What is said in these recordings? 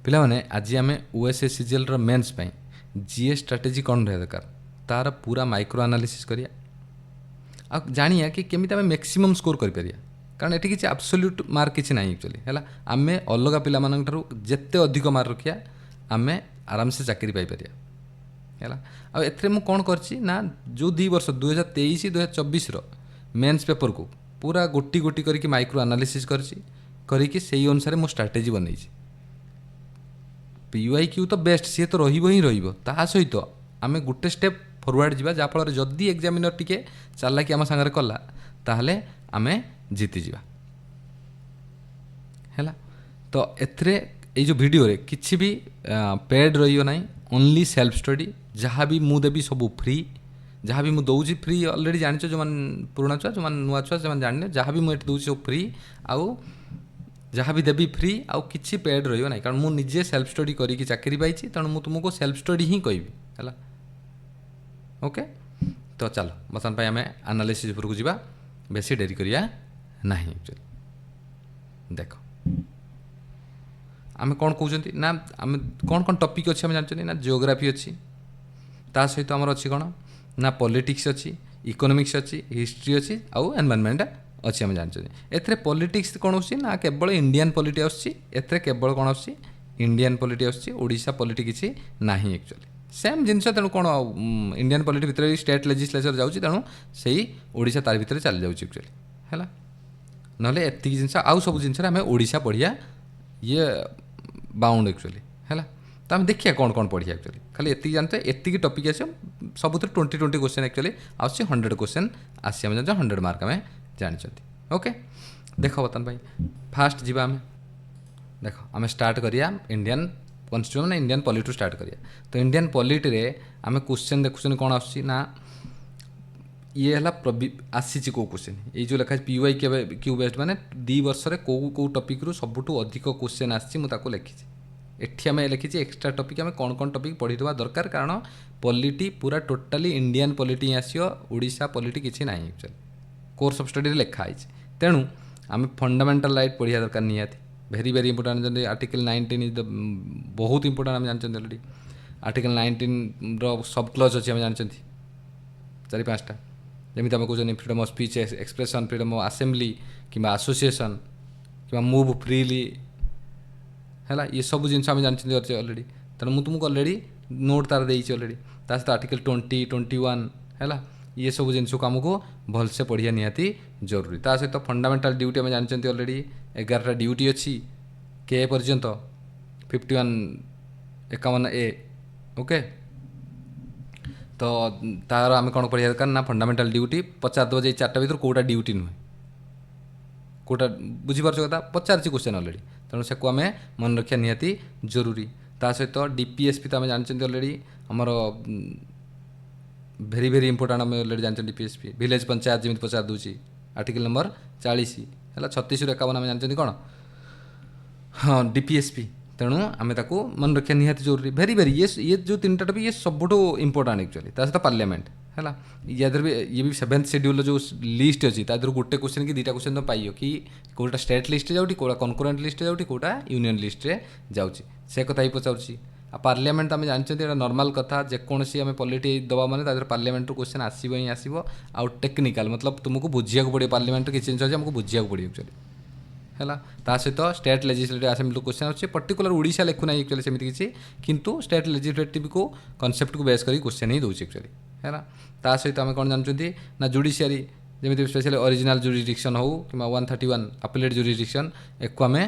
ପିଲାମାନେ ଆଜି ଆମେ OSSCGL ମେନ୍ସ ପାଇଁ GS ଷ୍ଟ୍ରାଟେଜି କ'ଣ ରହିବା ଦରକାର ତାର ପୁରା ମାଇକ୍ରୋ ଆନାଲିସିସ୍ କରିବା ଆଉ ଜାଣିବା କି କେମିତି ଆମେ ମ୍ୟାକ୍ସିମମ୍ ସ୍କୋର କରିପାରିବା। କାରଣ ଏଠି କିଛି ଆବସଲ୍ୟୁଟ୍ ମାର୍କ କିଛି ନାହିଁ ଆକ୍ଚୁଆଲି ହେଲା। ଆମେ ଅଲଗା ପିଲାମାନଙ୍କ ଠାରୁ ଯେତେ ଅଧିକ ମାର୍କ ରଖିବା ଆମେ ଆରାମସେ ଚାକିରି ପାଇପାରିବା ହେଲା। ଆଉ ଏଥିରେ ମୁଁ କ'ଣ କରିଛି ନା ଯେଉଁ 2 ବର୍ଷ 2023-2024ର ମେନ୍ସ ପେପରକୁ ପୁରା ଗୋଟି ଗୋଟି କରିକି ମାଇକ୍ରୋ ଆନାଲିସିସ୍ କରିକି ସେଇ ଅନୁସାରେ ମୁଁ ଷ୍ଟ୍ରାଟେଜି ବନେଇଛି। PYQ ତ ବେଷ୍ଟ, ସିଏ ତ ରହିବ ହିଁ ରହିବ। ତାହା ସହିତ ଆମେ ଗୋଟେ ଷ୍ଟେପ୍ ଫରୱାର୍ଡ଼ ଯିବା, ଯାହାଫଳରେ ଯଦି ଏକ୍ଜାମିନର ଟିକେ ଚାଲାକି ଆମ ସାଙ୍ଗରେ କଲା ତାହେଲେ ଆମେ ଜିତିଯିବା ହେଲା। ତ ଏଥିରେ ଏଇ ଯେଉଁ ଭିଡ଼ିଓରେ କିଛି ବି ପେଡ୍ ରହିବ ନାହିଁ, ଓନ୍ଲି ସେଲ୍ଫ ଷ୍ଟଡି। ଯାହା ବି ମୁଁ ଦେବି ସବୁ ଫ୍ରି, ଯାହା ବି ମୁଁ ଦେଉଛି ଫ୍ରି। ଅଲରେଡ଼ି ଜାଣିଛ, ଯେଉଁମାନେ ପୁରୁଣା ଛୁଆ, ଯେଉଁମାନେ ନୂଆ ଛୁଆ ସେମାନେ ଜାଣିନେ, ଯାହା ବି ମୁଁ ଏଠି ଦେଉଛି ସବୁ ଫ୍ରି। ଆଉ ଯାହା ବି ଦେବି ଫ୍ରି, ଆଉ କିଛି ପେଡ୍ ରହିବ ନାହିଁ। କାରଣ ମୁଁ ନିଜେ ସେଲ୍ଫ ଷ୍ଟଡି କରିକି ଚାକିରି ପାଇଛି, ତେଣୁ ମୁଁ ତୁମକୁ ସେଲ୍ଫ ଷ୍ଟଡି ହିଁ କହିବି ହେଲା। ଓକେ, ତ ଚାଲ ବର୍ତ୍ତମାନ ପାଇଁ ଆମେ ଆନାଲିସିସ୍ ଉପରକୁ ଯିବା, ବେଶୀ ଡେରି କରିବା ନାହିଁ। ଦେଖ ଆମେ କ'ଣ କହୁଛନ୍ତି ନା, ଆମେ କ'ଣ କ'ଣ ଟପିକ୍ ଅଛି ଆମେ ଜାଣିଛନ୍ତି ନା, ଜିଓଗ୍ରାଫି ଅଛି, ତା ସହିତ ଆମର ଅଛି କ'ଣ ନା ପଲିଟିକ୍ସ ଅଛି, ଇକୋନୋମିକ୍ସ ଅଛି, ହିଷ୍ଟ୍ରି ଅଛି, ଆଉ ଏନଭାରନମେଣ୍ଟ ଅଛି ଆମେ ଜାଣିଛନ୍ତି। ଏଥିରେ ପଲିଟିକ୍ସ କ'ଣ ଆସୁଛି ନା କେବଳ ଇଣ୍ଡିଆନ୍ ପଲିଟି ଆସୁଛି। ଏଥିରେ କେବଳ କ'ଣ ଆସୁଛି, ଇଣ୍ଡିଆନ୍ ପଲିଟି ଆସୁଛି, ଓଡ଼ିଶା ପଲିଟି କିଛି ନାହିଁ ଆକ୍ଚୁଆଲି। ସେମ୍ ଜିନିଷ, ତେଣୁ କ'ଣ ଇଣ୍ଡିଆନ୍ ପଲିଟି ଭିତରେ ଷ୍ଟେଟ୍ ଲେଜିସ୍ଲେଚର୍ ଯାଉଛି, ତେଣୁ ସେଇ ଓଡ଼ିଶା ତାର ଭିତରେ ଚାଲିଯାଉଛି ଆକ୍ଚୁଆଲି ହେଲା। ନହେଲେ ଏତିକି ଜିନିଷ, ଆଉ ସବୁ ଜିନିଷରେ ଆମେ ଓଡ଼ିଶା ପଢ଼ିବା ଇଏ ବାଉଣ୍ଡ ଆକ୍ଚୁଆଲି ହେଲା। ତ ଆମେ ଦେଖିବା କ'ଣ କ'ଣ ପଢ଼ିବା ଆକ୍ଚୁଆଲି। ଖାଲି ଏତିକି ଜାଣିତେ, ଏତିକି ଟପିକ୍ ଆସିବ ସବୁଥିରେ 20 କ୍ୱେଶ୍ଚନ୍ ଆକ୍ଚୁଆଲି ଆସୁଛି। 100 କ୍ୱେଶ୍ଚନ୍ ଆସିଛି, ଆମେ ଜାଣିଛ 100 ମାର୍କ ଆମେ ଜାଣିଛନ୍ତି। ଓକେ, ଦେଖ ବର୍ତ୍ତମାନ ପାଇଁ ଫାଷ୍ଟ ଯିବା ଆମେ। ଦେଖ ଆମେ ଷ୍ଟାର୍ଟ କରିବା ଇଣ୍ଡିଆନ୍ କନଷ୍ଟିଟ୍ୟୁସନ୍ ମାନେ ଇଣ୍ଡିଆନ୍ ପଲିଟିରୁ ଷ୍ଟାର୍ଟ କରିବା। ତ ଇଣ୍ଡିଆନ୍ ପଲିଟିରେ ଆମେ କ୍ୱେଶ୍ଚନ୍ ଦେଖୁଛନ୍ତି କ'ଣ ଆସୁଛି ନା, ଇଏ ହେଲା ଆସିଛି କେଉଁ କ୍ୱେଶ୍ଚନ୍, ଏଇ ଯେଉଁ ଲେଖା ଅଛି PYQ ବେଷ୍ଟ, ମାନେ 2 ବର୍ଷରେ କେଉଁ ଟପିକ୍ରୁ ସବୁଠୁ ଅଧିକ କ୍ୱେଶ୍ଚନ୍ ଆସିଛି ମୁଁ ତାକୁ ଲେଖିଛି। ଏଠି ଆମେ ଲେଖିଛି ଏକ୍ସଟ୍ରା ଟପିକ୍, ଆମେ କ'ଣ କ'ଣ ଟପିକ୍ ପଢ଼ିଦେବା ଦରକାର। କାରଣ ପଲିଟି ପୁରା ଟୋଟାଲି ଇଣ୍ଡିଆନ୍ ପଲିଟି ହିଁ ଆସିବ, ଓଡ଼ିଶା ପଲିଟି କିଛି ନାହିଁ ଆକ୍ଚୁଆଲି, କୋର୍ସ ଅଫ୍ ଷ୍ଟଡ଼ିରେ ଲେଖା ହେଇଛି। ତେଣୁ ଆମେ ଫଣ୍ଡାମେଣ୍ଟାଲ ରାଇଟ୍ ପଢ଼ିବା ଦରକାର ନିହାତି, ଭେରି ଭେରି ଇମ୍ପୋର୍ଟାଣ୍ଟ। ଯେମିତି ଆର୍ଟିକଲ୍ 19 ଇଜ୍ ବହୁତ ଇମ୍ପୋର୍ଟାଣ୍ଟ, ଆମେ ଜାଣିଛନ୍ତି ଅଲରେଡ଼ି। ଆର୍ଟିକଲ୍ 19ର ସବ୍ କ୍ଲଜ୍ ଅଛି ଆମେ ଜାଣିଛନ୍ତି 4-5ଟା। ଯେମିତି ଆମେ କହୁଛନ୍ତି freedom of speech, expression, freedom of assembly କିମ୍ବା ଆସୋସିଏସନ୍ କିମ୍ବା ମୁଭ୍ ଫ୍ରିଲି ହେଲା। ଏ ସବୁ ଜିନିଷ ଆମେ ଜାଣିଛନ୍ତି ଅଛି ଅଲରେଡ଼ି। ତେଣୁ ମୁଁ ତୁମକୁ ଅଲରେଡ଼ି ନୋଟ୍ ତାର ଦେଇଛି ଅଲରେଡ଼ି। ତା ସହିତ ଆର୍ଟିକଲ୍ 20, 21 ହେଲା। ଇଏ ସବୁ ଜିନିଷକୁ ଆମକୁ ଭଲସେ ପଢ଼ିବା ନିହାତି ଜରୁରୀ। ତା ସହିତ ଫଣ୍ଡାମେଣ୍ଟାଲ ଡ୍ୟୁଟି ଆମେ ଜାଣିଛନ୍ତି ଅଲରେଡ଼ି 11ଟା ଡ୍ୟୁଟି ଅଛି, କେ ପର୍ଯ୍ୟନ୍ତ 51A। ଓକେ, ତ ତାର ଆମେ କ'ଣ ପଢ଼ିବା ଦରକାର ନା ଫଣ୍ଡାମେଣ୍ଟାଲ ଡ୍ୟୁଟି ପଚାରିଦେବ ଯେ ଏଇ 4ଟା ଭିତରୁ କେଉଁଟା ଡ୍ୟୁଟି ନୁହେଁ, କେଉଁଟା ବୁଝିପାରୁଛ କଥା, ପଚାରିଛି କ୍ୱେଶ୍ଚନ୍ ଅଲରେଡ଼ି। ତେଣୁ ସେକୁ ଆମେ ମନେ ରଖିବା ନିହାତି ଜରୁରୀ। ତା ସହିତ DPSP ତ ଆମେ ଜାଣିଛନ୍ତି ଅଲରେଡ଼ି, ଆମର ଭେରି ଭେରି ଇମ୍ପୋର୍ଟାଣ୍ଟ, ଆମେ ଅଲରେଡ଼ି ଜାଣିଛନ୍ତି DPSP। ଭିଲେଜ୍ ପଞ୍ଚାୟତ ଯେମିତି ପଚାରି ଦେଉଛି, ଆର୍ଟିକଲ୍ ନମ୍ବର 40 ହେଲା। 36-51 ଆମେ ଜାଣିଛନ୍ତି କ'ଣ, ହଁ DPSP। ତେଣୁ ଆମେ ତାକୁ ମନେ ରଖିବା ନିହାତି ଜରୁରୀ, ଭେରି ଭେରି। ଇଏ ଯେଉଁ 3ଟା ଟପିକ୍ ଇଏ ସବୁଠୁ ଇମ୍ପୋର୍ଟାଣ୍ଟ ଆକ୍ଚୁଆଲି। ତା ସହିତ ପାର୍ଲାମେଣ୍ଟ ହେଲା। ୟା ଦେହରେ ବି ଇଏ ବି 7th ସେଡ୍ୟୁଲ୍ର ଯେଉଁ ଲିଷ୍ଟ ଅଛି, ତା ଦେହରୁ ଗୋଟେ କ୍ୱେଶ୍ଚନ୍ କି 2ଟା କ୍ୱେଶ୍ଚନ୍ ତ ପାଇବ କି କେଉଁଟା ଷ୍ଟେଟ୍ ଲିଷ୍ଟରେ ଯାଉଛି, କେଉଁଟା କନକରେଣ୍ଟ ଲିଷ୍ଟରେ ଯାଉଛି, କେଉଁଟା ୟୁନିୟନ୍ ଲିଷ୍ଟରେ ଯାଉଛି, ସେ କଥା ହିଁ ପଚାରୁଛି। ଆଉ ପାର୍ଲାମେଣ୍ଟ ତ ଆମେ ଜାଣିଛନ୍ତି ଏଇଟା ନର୍ମାଲ କଥା, ଯେକୌଣସି ଆମେ ପଲିଟି ଦେବା ମାନେ ତା ଦେହରେ ପାର୍ଲାମେଣ୍ଟରୁ କ୍ୱେଶ୍ଚନ୍ ଆସିବ ହିଁ ଆସିବ। ଆଉ ଟେକ୍ନିକାଲ ମତଲବ ତୁମକୁ ବୁଝିବାକୁ ପଡ଼ିବ, ପାର୍ଲାମେଣ୍ଟର କିଛି ଜିନିଷ ଅଛି ଆମକୁ ବୁଝିବାକୁ ପଡ଼ିବ ଆକ୍ଚୁଆଲି ହେଲା। ତା ସହିତ ଷ୍ଟେଟ୍ ଲେଜିସ୍ଲେଟିଭ୍ ଆସେମ୍ବଲିରୁ କ୍ୱେଶ୍ଚନ୍ ଅଛି, ପର୍ଟିକୁଲାର ଓଡ଼ିଶା ଲେଖୁନାହିଁ ଆକ୍ଚୁଆଲି ସେମିତି କିଛି, କିନ୍ତୁ ଷ୍ଟେଟ୍ ଲେଜିସ୍ଲେଟିଭ୍କୁ କନସେପ୍ଟକୁ ବେସ୍ କରି କ୍ୱେଶ୍ଚନ୍ ହିଁ ଦେଉଛି ଆକ୍ଚୁଆଲି ହେଲା। ତା ସହିତ ଆମେ କ'ଣ ଜାଣିଛନ୍ତି ନା ଜୁଡ଼ିସିଆରୀ, ଯେମିତି ସ୍ପେଶାଲି ଅରିଜିନାଲ୍ ଜୁରିଡ଼ିକ୍ସନ୍ ହେଉ କିମ୍ବା 131 ଆପେଲେଟ୍ ଜୁରିଡ଼ିକ୍ସନ୍, ଏକୁ ଆମେ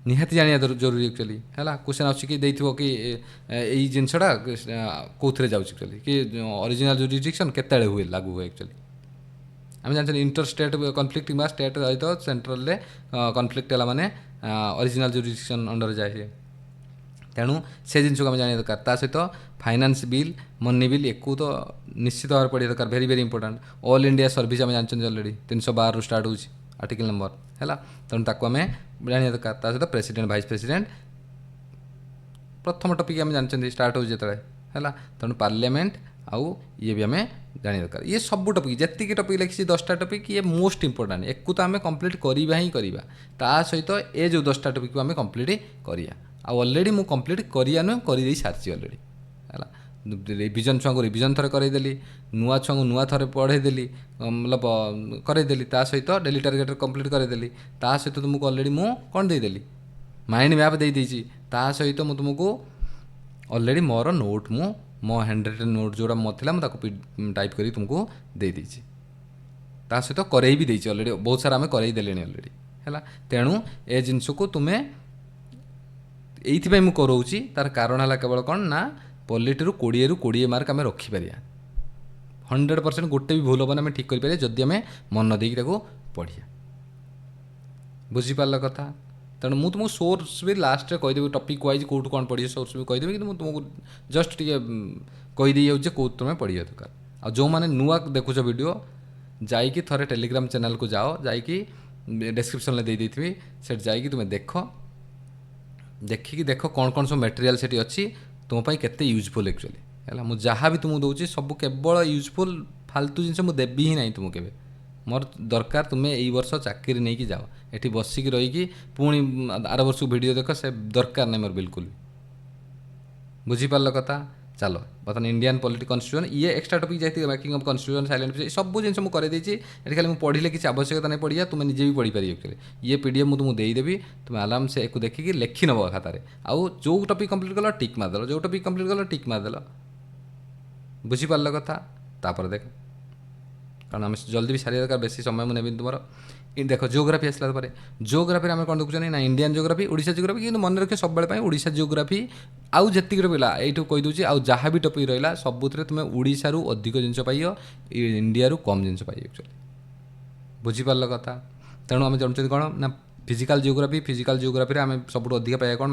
ନିହାତି ଜାଣିବା ଜରୁରୀ ଆକ୍ଚୁଆଲି ହେଲା। କ୍ୱେଶ୍ଚନ୍ ଆସୁଛି କି ଦେଇଥିବ କି ଏଇ ଜିନିଷଟା କେଉଁଥିରେ ଯାଉଛି ଆକ୍ଚୁଆଲି, କି ଅରିଜିନାଲ୍ ଜୁରିଡ଼ିକ୍ସନ୍ କେତେବେଳେ ହୁଏ, ଲାଗୁ ହୁଏ ଆକ୍ଚୁଆଲି। ଆମେ ଜାଣିଛନ୍ତି ଇଣ୍ଟର ଷ୍ଟେଟ୍ କନଫ୍ଲିକ୍ଟ କିମ୍ବା ଷ୍ଟେଟ୍ ସହିତ ସେଣ୍ଟ୍ରାଲରେ କନଫ୍ଲିକ୍ଟ ହେଲା ମାନେ ଅରିଜିନାଲ୍ ଜୁରିଡ଼ିକ୍ସନ୍ ଅଣ୍ଡର ଯାଏ। ତେଣୁ ସେ ଜିନିଷକୁ ଆମେ ଜାଣିବା ଦରକାର। ତା ସହିତ ଫାଇନାନ୍ସ ବିଲ୍, ମନି ବିଲ୍, ଏକୁ ତ ନିଶ୍ଚିତ ଭାବରେ ପଢ଼ିବା ଦରକାର, very very important. All India service ଆମେ ଜାଣିଛନ୍ତି ଅଲରେଡ଼ି 312ରୁ ଷ୍ଟାର୍ଟ ହେଉଛି ଆର୍ଟିକଲ୍ ନମ୍ବର ହେଲା। ତେଣୁ ତାକୁ ଆମେ ଜାଣିବା ଦରକାର। ତା ସହିତ ପ୍ରେସିଡେଣ୍ଟ, ଭାଇସ୍ ପ୍ରେସିଡେଣ୍ଟ, ପ୍ରଥମ ଟପିକ୍ ଆମେ ଜାଣିଛନ୍ତି ଷ୍ଟାର୍ଟ ହେଉଛି ଯେତେବେଳେ ହେଲା। ତେଣୁ ପାର୍ଲାମେଣ୍ଟ आउ ये भी आम जाना दरकार। ये सब टपिक जी टपिक लिखी 10टा टपिक ये मोस्ट इंपोर्टाट एक तो आम कंप्लीट करवा ही करवा ता सहित ए जो 10टा टपिक को आम कंप्लीट करिया ऑलरेडी मु कंप्लीट करिया नुह कर सारी ऑलरेडी है रिविजन छुआ को रिविजन थरे करदेली नुआ छुआ को नुआ थरे पढ़ेदेली मतलब करदेली ता सहित डेली टारगेट कंप्लीट करदेली ता सहित तुमको ऑलरेडी मु कौन देदेली माइंड मैप दे देइछि ता सहित मु तुमको ऑलरेडी मोर नोट मो हैंड रिटन नोट जोड़ा मो थिला मु ताको टाइप करी तुमको दे देइछि ता सहित करई भी देइछि ऑलरेडी बहुत सारा आमे करई देलेनी ऑलरेडी हैला। तेणु ए जिनस को तुमे एइथि मु करौछि तार कारण हला केवल कोन ना पॉलिटी रु 20 रु 20 मार्क आमे रखि परिया 100% गोटे भी भूल हबना आमे ठीक करि परिया जदि आमे मन देकी ताको पढ़िया बुझि पारला कथा। तेणु मुझे तुमको सोर्स भी लास्ट में कहीदेवी टपिक वाइज कौट कौन पढ़िए सोर्स भी कहीदेवी कि तुमको जस्ट टे कहीदे जाऊँ कौ तुम्हें पढ़िया दरकार आ जो मैंने नुआ देखुच वीडियो जाइकी थरे टेलीग्राम चैनल को जाओ जाइकी डिस्क्रिप्शन में दे देथि सेट जाइकी तुम्हें देखिकी देख कौन कौन सब मटेरियल सेठी अच्छी तुम केते यूजफुल एक्चुअली है मुझे जहाँ भी तुमको दूसरी सब केवल यूजफुल फालतू जिन मुझे देवी ही ना तुमको केवे मोर दरकार तुम्हें यही वर्ष चाकरी नहीं कि जाओ एठी बसिकी रहीकि पुणी आर वर्ष वीडियो देख से दरकार नहीं मोर बिल्कुल बुझीपार कथा। चलो बर्तमान इंडियन पॉलिटिकल कॉन्स्टिट्यूशन ये एक्स्ट्रा टॉपिक जाती है मेकिंग ऑफ कॉन्स्टिट्यूशन साइलेंट सब जिन मुझे कर खाली मुझे पढ़ी किसी आवश्यकता नहीं पढ़िया तुम्हें निजे भी पढ़ी पारि एक्चुअली ये पीडीएफ मुझे तुमको देदेवी तुम्हें आराम से एक देखिए लिखि नब खातार आउ जो टॉपिक कंप्लीट कल टिक मारदेल जो टॉपिक कंप्लीट कल टिक मारदेल बुझीपार कथा। तापर देख कारण आम जल्दी भी सारी दरकार बेसी समय मुझे तुम देख जियोग्राफी आसला पर जियोग्राफी आम कौन देखुं ना इंडियन जियोग्राफी ओडिशा जियोग्राफी कि मन रखे सब ओडिशा जियोग्राफी आउ जी रहा यू कहीदे आउ जहाँ भी टपिक रहा सबुथ तुम ओडिशा रु अधिक जिन पाइयो इंडिया रु कम जिन पाइयो एक्चुअली बुझीपार कथा। तेणु आम जानते कौन ना फिजिकल जियोग्राफी आम सब अधिक पाइबा कौन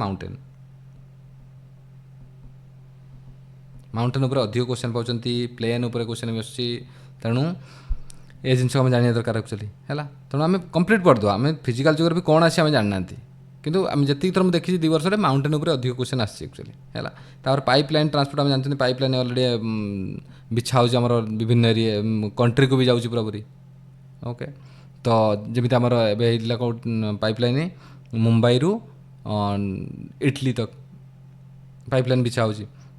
माउंटेन उपर अधिक क्वेश्चन पाँच प्लेन उपर क्वेश्चन भी आसूँ तेणु ये जिन आम जाना दरकार एक्चुअली है। तेणु आम कंप्लीट करदे आम फिजिकल जियोग्राफी कौन आसे आम जाना किंतु आम जी थर देखी 2 वर्ष माउंटेन उपर अधिक क्वेश्चन आसी एक्चुअली है। तापर पाइप लाइन ट्रांसपोर्ट आम जानते पाइप लाइन ऑलरेडी बिछा हो विभिन्न एरिया कंट्री को भी जाऊँगी पूरापूरी ओके। तो जमी आमर एवं पाइप लाइन मुंबई रु इटली तक पाइप लाइन बिछा हो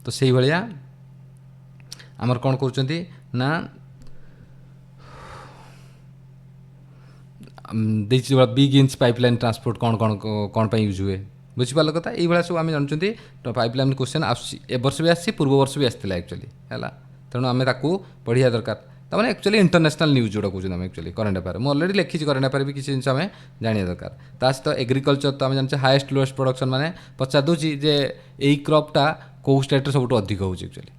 तो से भाया आमर कौन कर ना बिग इंच पाइपलाइन ट्रांसपोर्ट कौन कौन कौन पर यूज हुए बुझीपार कथा ये सब आम जानते पाइपलाइन क्वेश्चन ए वर्ष भी आसी पूर्व वर्ष भी आसाला एक्चुअली है। तेणु आम पढ़िया दरकार तमें एक्चुअली इंटरनेशनल न्यूज जोड़ा कहते हैं एक्चुअली करंट अफेयर मुझे ऑलरेडी लिखी करंट अफेयर भी किसी जिन आम जाना दरकार ता सहित एग्रीकल्चर तो आम जानते हाएस्ट लोएस्ट प्रोडक्शन मैंने पचार दूसरी जे यही क्रॉपटा कौ स्टेट सब अधिक हो एक्चुअली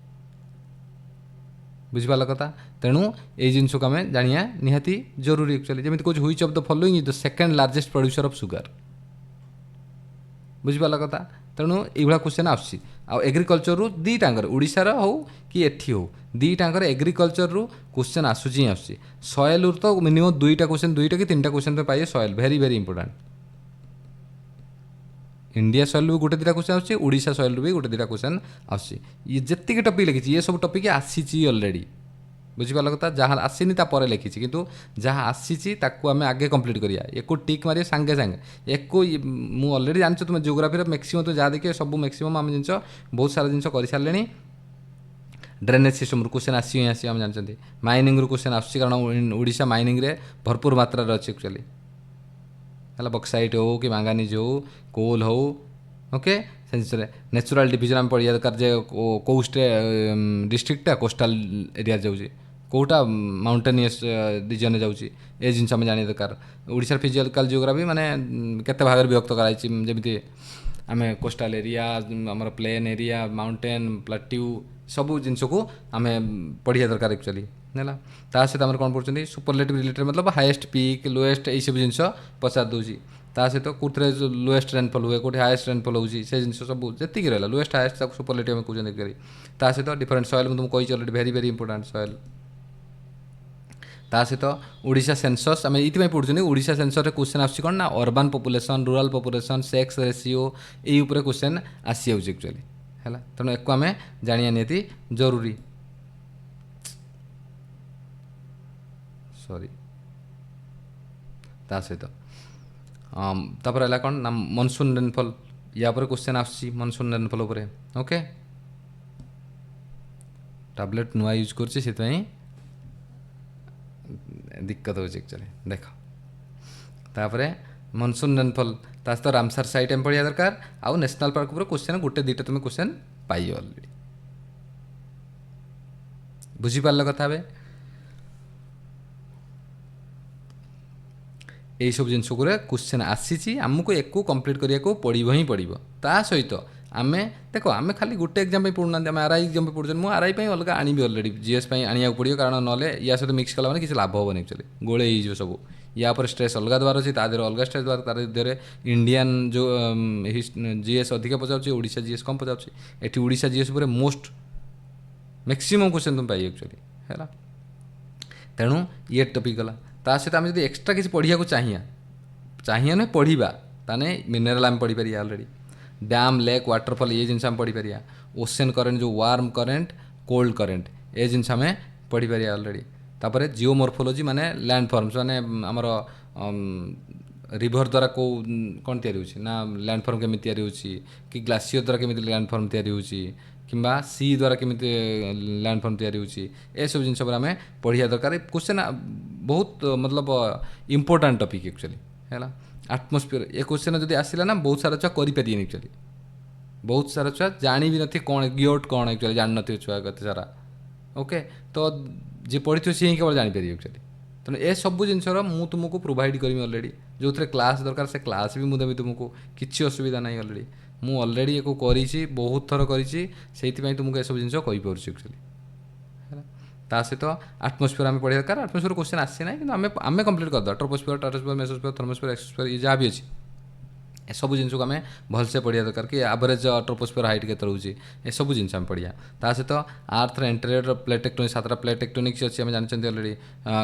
बुझीपार कथा। तेणु ये जिन को आम जाना निहाती जरूरी एक्चुअली जमी कौन which of the following is the second largest producer of sugar बुझीपार कथा। तेणु ये क्वेश्चन आसूँ आ एग्रीकल्चर रु दीटांगर ओडिशार हो कि एठी हो दीटांगर एग्रीकल्चर रु क्वेश्चन आसूँ ही आसूँ सॉइल रु तो मिनिमम 2टा क्वेश्चन 2टा कि 3टा क्वेश्चन पाइए soil very very important India soil भी गोटे 2टा क्वेश्चन आसूँ ओडिशा सॉइल भी गोटे 2टा क्वेश्चन आसूँ ये जितने टॉपिक लिखी ये सब टॉपिक आसी ऑलरेडी बुझीपार कथा जहाँ आसीनी तापर लिखी किंतु जहाँ आसी आम आगे कंप्लीट करिया एक टिक मारे सांगे सांगे एक मुझे ऑलरेडी जानते तुम जियोग्राफी मैक्सिमम तो जहाँ देखिए सब मैक्सिमम आम जिन बहुत सारा जिन कर सारे ड्रेनेज सिस्टम क्वेश्चन आसी आम जानते माइनिंग रू क्वेश्चन आसूँ कारण ओडिशा माइनिंग रे भरपूर मात्रा अच्छी एक्चुअली है बक्साइट हो कि मांगानीज हो कोल हो ओके से नेचुरल डिविजन आम पढ़िया दरकार जे कौ डिस्ट्रिक्टा कोस्टाल एरिया जाऊँगी कौटा माउंटेनियस रिजन जाऊँगी ए जिन आम जाना दरकार ओडिशा फिजिकल जियोग्राफी माने केते भाग विभक्त कराई जमी आम कोस्टाल एरिया आमर प्लेन एरिया माउंटेन प्लाट्यू सबू जिन को आम पढ़िया दरकार एक्चुअली है। ता सहित आम कौन पढ़ते सुपरलेटिव रिलेटेड मतलब हाएस्ट पीक लोएस्ट यही सब जिन पचार दूसरी ता सहित कौटे लोएस्ट रेनफॉल हुए कौटे हाएस्ट रेनफॉल होगी से जिन सब जी रहा लोएस्ट हाएस्ट सुपरलेटिव कहते ता सहित डिफरेंट सॉइल मुझे तुमको कही already very very important soil ता सहित ओडिशा सेंसस आम ये पढ़ुँ ओडिशा सेंसस क्वेश्चन आसूँ कौन ना urban population rural population sex ratio यही क्वेश्चन आसी जाऊँगी एक्चुअली है। तेणु एक आम जाना निहाती जरूरी ସରି ତା ସହିତ ତାପରେ ହେଲା କ'ଣ ନା ମନସୁନ୍ ରେନଫଲ୍, ୟା ପରେ କ୍ୱେଶ୍ଚନ୍ ଆସୁଛି ମନସୁନ୍ ରେନଫଲ୍ ଉପରେ। ଓକେ, ଟାବଲେଟ୍ ନୂଆ ୟୁଜ୍ କରୁଛି ସେଥିପାଇଁ ଦିକ୍କତ ହେଉଛି ଆକ୍ଚୁଆଲି। ଦେଖ ତାପରେ ମନସୁନ୍ ରେନଫଲ୍, ତା ସହିତ ରାମସାର ସାଇଟ୍ ଆମେ ପଢ଼ିବା ଦରକାର। ଆଉ ନ୍ୟାସନାଲ୍ ପାର୍କ ଉପରେ କ୍ୱେଶ୍ଚନ୍ ଗୋଟେ ଦୁଇଟା ତୁମେ କ୍ୱେଶ୍ଚନ୍ ପାଇବ ଅଲରେଡ଼ି। ବୁଝିପାରିଲ କଥା ଏବେ? এইসব ଜିନିଷଗୁଡ଼ା କ୍ୱେଶ୍ଚନ୍ ଆସିଛି, ଆମକୁ ୟାକୁ କମ୍ପ୍ଲିଟ୍ କରିବାକୁ ପଡ଼ିବ ହିଁ ପଡ଼ିବ। ତା ସହିତ ଆମେ ଦେଖ ଆମେ ଖାଲି ଗୋଟେ ଏକ୍ଜାମ୍ ପାଇଁ ପଢ଼ୁନାହାନ୍ତି, ଆମେ ଆର୍ଆଇ ଏକ୍ଜାମ୍ ପାଇଁ ପଢ଼ୁଛନ୍ତି। ମୁଁ ଆର୍ଆଇ ପାଇଁ ଅଲଗା ଆଣିବି ଅଲରେଡ଼ି, ଜିଏସ୍ ପାଇଁ ଆଣିବାକୁ ପଡ଼ିବ, କାରଣ ନହେଲେ ୟା ସହିତ ମିକ୍ସ କଲା ମାନେ କିଛି ଲାଭ ହେବନି ଆକ୍ଚୁଆଲି, ଗୋଳେଇ ହେଇଯିବ ସବୁ। ୟା ଉପରେ ଷ୍ଟ୍ରେସ୍ ଅଲଗା ଦେବାର ଅଛି, ତା ଦେହରେ ଅଲଗା ଷ୍ଟ୍ରେସ୍ ଦେବାର, ତା ଦେହରେ ଇଣ୍ଡିଆନ୍ ଯେଉଁ ଜିଏସ୍ ଅଧିକା ପଚାରୁଛି, ଓଡ଼ିଶା ଜିଏସ୍ କମ୍ ପଚାରୁଛି। ଏଠି ଓଡ଼ିଶା ଜିଏସ୍ ଉପରେ ମୋଷ୍ଟ ମ୍ୟାକ୍ସିମମ୍ କ୍ୱେଶ୍ଚନ୍ ତୁମେ ପାଇବ ଆକ୍ଚୁଆଲି ହେଲା। ତେଣୁ ଇଏ ଟପିକ୍ ଗଲା। ତା ସହିତ ଆମେ ଯଦି ଏକ୍ସଟ୍ରା କିଛି ପଢ଼ିବାକୁ ଚାହିଁବା ନୁହେଁ ପଢ଼ିବା, ତାହେଲେ ମିନେରାଲ୍ ଆମେ ପଢ଼ିପାରିବା ଅଲରେଡ଼ି। ଡ୍ୟାମ୍, ଲେକ୍, ୱାଟରଫଲ୍ ଏ ଜିନିଷ ଆମେ ପଢ଼ିପାରିବା। ଓସେନ୍ କରେଣ୍ଟ, ଯେଉଁ ୱାର୍ମ କରେଣ୍ଟ, କୋଲ୍ଡ କରେଣ୍ଟ, ଏ ଜିନିଷ ଆମେ ପଢ଼ିପାରିବା ଅଲରେଡ଼ି। ତାପରେ ଜିଓମର୍ଫୋଲୋଜି ମାନେ ଲ୍ୟାଣ୍ଡ ଫର୍ମସ୍, ମାନେ ଆମର ରିଭର୍ ଦ୍ୱାରା କେଉଁ କ'ଣ ତିଆରି ହେଉଛି ନା ଲ୍ୟାଣ୍ଡ ଫର୍ମ କେମିତି ତିଆରି ହେଉଛି, କି ଗ୍ଲାସିୟର ଦ୍ୱାରା କେମିତି ଲ୍ୟାଣ୍ଡ ଫର୍ମ ତିଆରି ହେଉଛି, କିମ୍ବା ସି ଦ୍ୱାରା କେମିତି ଲ୍ୟାଣ୍ଡ ଫର୍ମ ତିଆରି ହେଉଛି, ଏସବୁ ଜିନିଷ ଉପରେ ଆମେ ପଢ଼ିବା ଦରକାର। କ୍ୱେଶ୍ଚନ୍ ବହୁତ ମତଲବ ଇମ୍ପୋର୍ଟାଣ୍ଟ ଟପିକ୍ ଆକ୍ଚୁଆଲି ହେଲା। ଆଟମୋସ୍ଫିୟର ଏ କ୍ୱେଶ୍ଚନ୍ ଯଦି ଆସିଲା ନା ବହୁତ ସାରା ଛୁଆ କରିପାରିବେନି ଆକ୍ଚୁଆଲି, ବହୁତ ସାରା ଛୁଆ ଜାଣିବି ନଥିବେ କ'ଣ ଗିଓଟ୍ କ'ଣ ଆକ୍ଚୁଆଲି, ଜାଣିନଥିବେ ଛୁଆ କେତେ ସାରା। ଓକେ, ତ ଯିଏ ପଢ଼ିଥିବ ସିଏ ହିଁ କେବଳ ଜାଣିପାରିବେ ଆକ୍ଚୁଆଲି। ତେଣୁ ଏସବୁ ଜିନିଷର ମୁଁ ତୁମକୁ ପ୍ରୋଭାଇଡ଼ କରିବି ଅଲରେଡ଼ି, ଯେଉଁଥିରେ କ୍ଲାସ୍ ଦରକାର ସେ କ୍ଲାସ୍ ବି ମୁଁ ଦେବି ତୁମକୁ, କିଛି ଅସୁବିଧା ନାହିଁ। ଅଲରେଡ଼ି ମୁଁ ଅଲରେଡ଼ି ୟାକୁ କରିଛି, ବହୁତ ଥର କରିଛି, ସେଇଥିପାଇଁ ତୁମକୁ ଏସବୁ ଜିନିଷ କହିପାରୁଛି ଆକ୍ଚୁଆଲି ହେଲା। ତା ସହିତ ଆଟମୋସ୍ଫିୟର ଆମେ ପଢ଼ିବା ଦରକାର। ଆଟମୋସ୍ଫିୟର କ୍ୱେଶ୍ଚନ୍ ଆସେ ନାହିଁ, କିନ୍ତୁ ଆମେ କମ୍ପ୍ଲିଟ୍ କରିଦେବା। ଟ୍ରୋପୋସ୍ଫିୟର, ଷ୍ଟ୍ରାଟୋସ୍ଫିୟର, ମେସୋସ୍ଫିୟର, ଥର୍ମୋସ୍ଫିୟର, ଏକ୍ସୋସ୍ଫିୟର, ଇଏ ଯାହା ବି ଅଛି ଏସବୁ ଜିନିଷକୁ ଆମେ ଭଲସେ ପଢ଼ିବା ଦରକାର। କି ଆଭରେଜ୍ ଟ୍ରୋପୋସ୍ଫିୟର ହାଇଟ୍ କେତେ ରହୁଛି, ଏସବୁ ଜିନିଷ ଆମେ ପଢ଼ିବା। ତା ସହିତ ଆର୍ଥର ଇଣ୍ଟେରିୟର ପ୍ଲେଟ୍ ଟେକ୍ଟୋନିକ୍ସ, 7ଟା ପ୍ଲେଟ୍ ଟେକ୍ଟୋନିକ୍ସ ଅଛି ଆମେ ଜାଣିଛନ୍ତି ଅଲରେଡ଼ି।